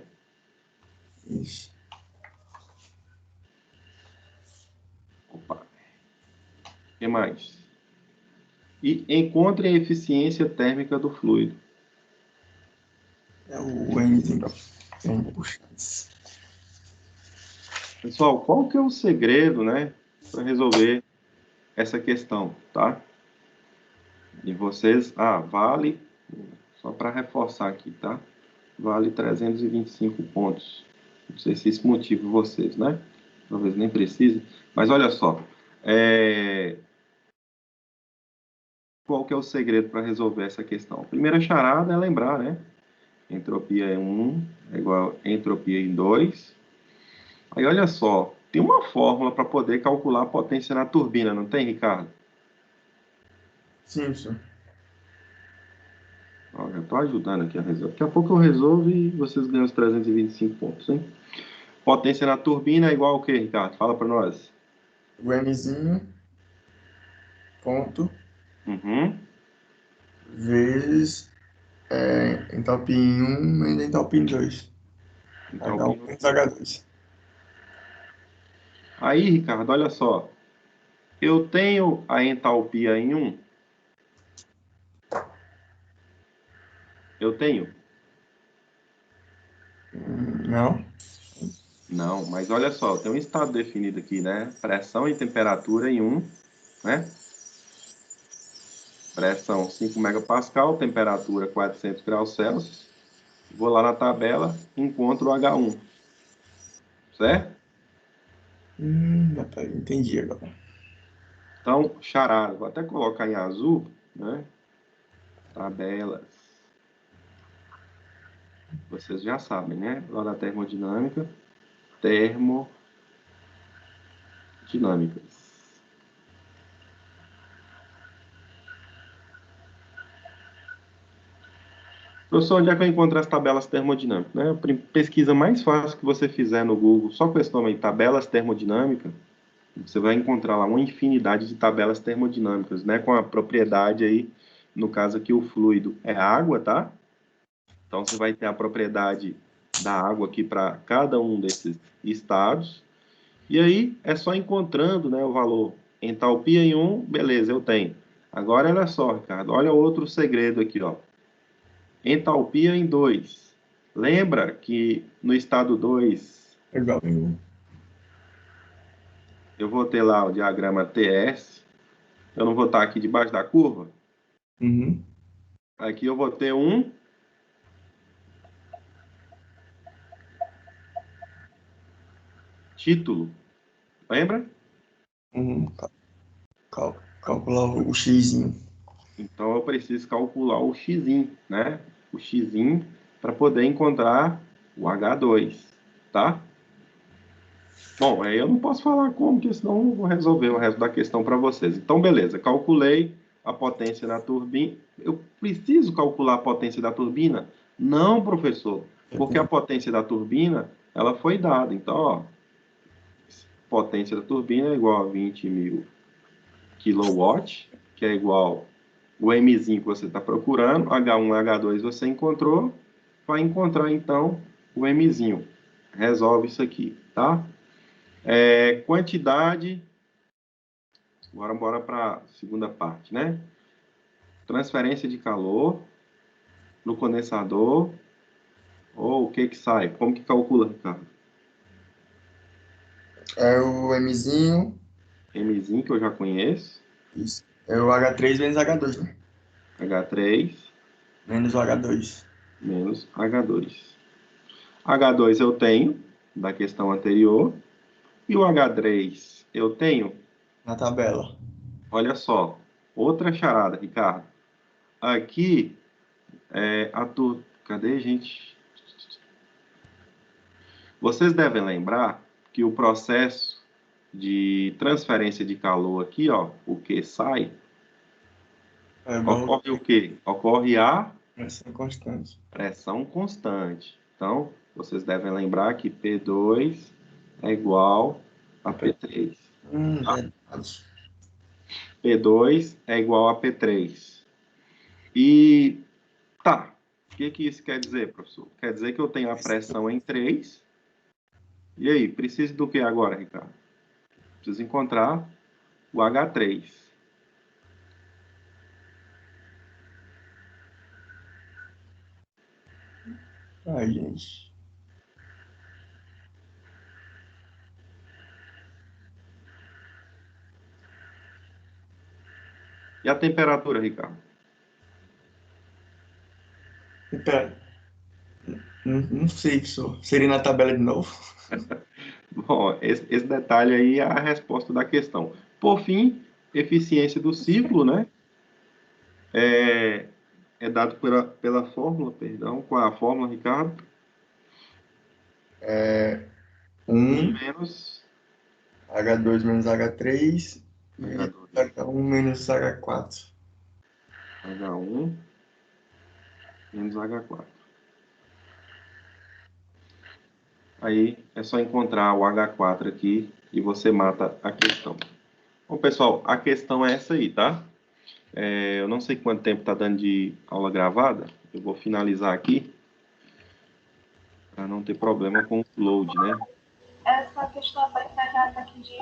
Isso. Opa. O que mais? E encontre a eficiência térmica do fluido. É o Mzinho. Puxa. Pessoal, qual que é o segredo, né, para resolver essa questão, tá? E vocês, vale, só para reforçar aqui, tá? Vale 325 pontos. Não sei se isso motiva vocês, né? Talvez nem precise. Mas olha só, qual que é o segredo para resolver essa questão? A primeira charada é lembrar, né? Entropia em 1 é igual a entropia em 2. Aí olha só, tem uma fórmula para poder calcular a potência na turbina, não tem, Ricardo? Sim, sim. Ó, já estou ajudando aqui a resolver. Daqui a pouco eu resolvo e vocês ganham os 325 pontos, hein? Potência na turbina é igual ao quê, Ricardo? Fala para nós. O Mzinho, ponto, Uhum. vezes entalpia em 1 menos entalpia em 2. Então, H1 menos H2. aí, Ricardo, olha só. Eu tenho a entalpia em 1. Eu tenho? Não. Não, mas olha só, tem um estado definido aqui, né? Pressão e temperatura em 1, né? Pressão 5 megapascal, temperatura 400 graus Celsius. Vou lá na tabela, encontro o H1. Certo? Entendi agora. Então, charada, vou até colocar em azul, né? Tabelas. Vocês já sabem, né? Lá da termodinâmica, termodinâmicas. Professor, onde é que eu encontro as tabelas termodinâmicas? Né? A pesquisa mais fácil que você fizer no Google, só com esse nome aí, tabelas termodinâmicas, você vai encontrar lá uma infinidade de tabelas termodinâmicas, né? Com a propriedade aí, no caso aqui, o fluido é água, tá? Então, você vai ter a propriedade da água aqui para cada um desses estados. E aí, é só encontrando, né, o valor entalpia em 1, beleza, eu tenho. Agora, olha só, Ricardo, olha outro segredo aqui, ó. Entalpia em 2. Lembra que no estado 2, eu vou ter lá o diagrama TS, eu não vou estar aqui debaixo da curva? Uhum. Aqui eu vou ter um título, lembra? Uhum. Calcular o xizinho. Então eu preciso calcular o xizinho, né? O xizinho para poder encontrar o H2, tá? Bom, aí eu não posso falar como, porque senão eu vou resolver o resto da questão para vocês. Então, beleza, calculei a potência da turbina. Eu preciso calcular a potência da turbina? Não, professor, porque a potência da turbina, ela foi dada. Então, ó, potência da turbina é igual a 20.000 kW, que é igual o Mzinho que você está procurando, H1, H2 você encontrou, vai encontrar então o Mzinho. Resolve isso aqui, tá? Quantidade, bora para a segunda parte, né? Transferência de calor no condensador, ou o que que sai? Como que calcula, Ricardo? É o Mzinho. Mzinho, que eu já conheço. Isso. É o H3 menos H2, né? H3 Menos o H2. menos H2. H2 eu tenho, da questão anterior. E o H3 eu tenho? Na tabela. Olha só, outra charada, Ricardo. Aqui, cadê, gente? Vocês devem lembrar que o processo de transferência de calor aqui, ó, o que sai, ocorre o quê? Ocorre a pressão constante. Pressão constante. Então, vocês devem lembrar que P2 é igual a P3. Verdade. P2 é igual a P3. E, tá, o que isso quer dizer, professor? Quer dizer que eu tenho a pressão em 3. E aí, preciso do que agora, Ricardo? Preciso encontrar o H3. Ai, gente. E a temperatura, Ricardo? Pera. Não sei, professor. Seria na tabela de novo? Bom, esse detalhe aí é a resposta da questão. Por fim, eficiência do ciclo, né? É dado pela fórmula, perdão. Qual é a fórmula, Ricardo? 1 menos H2 menos H3 e H2. H1 menos H4. H1 menos H4. Aí é só encontrar o H4 aqui e você mata a questão. Bom, pessoal, a questão é essa aí, tá? Eu não sei quanto tempo está dando de aula gravada. Eu vou finalizar aqui para não ter problema com o load, né? Essa questão vai ser já daqui de...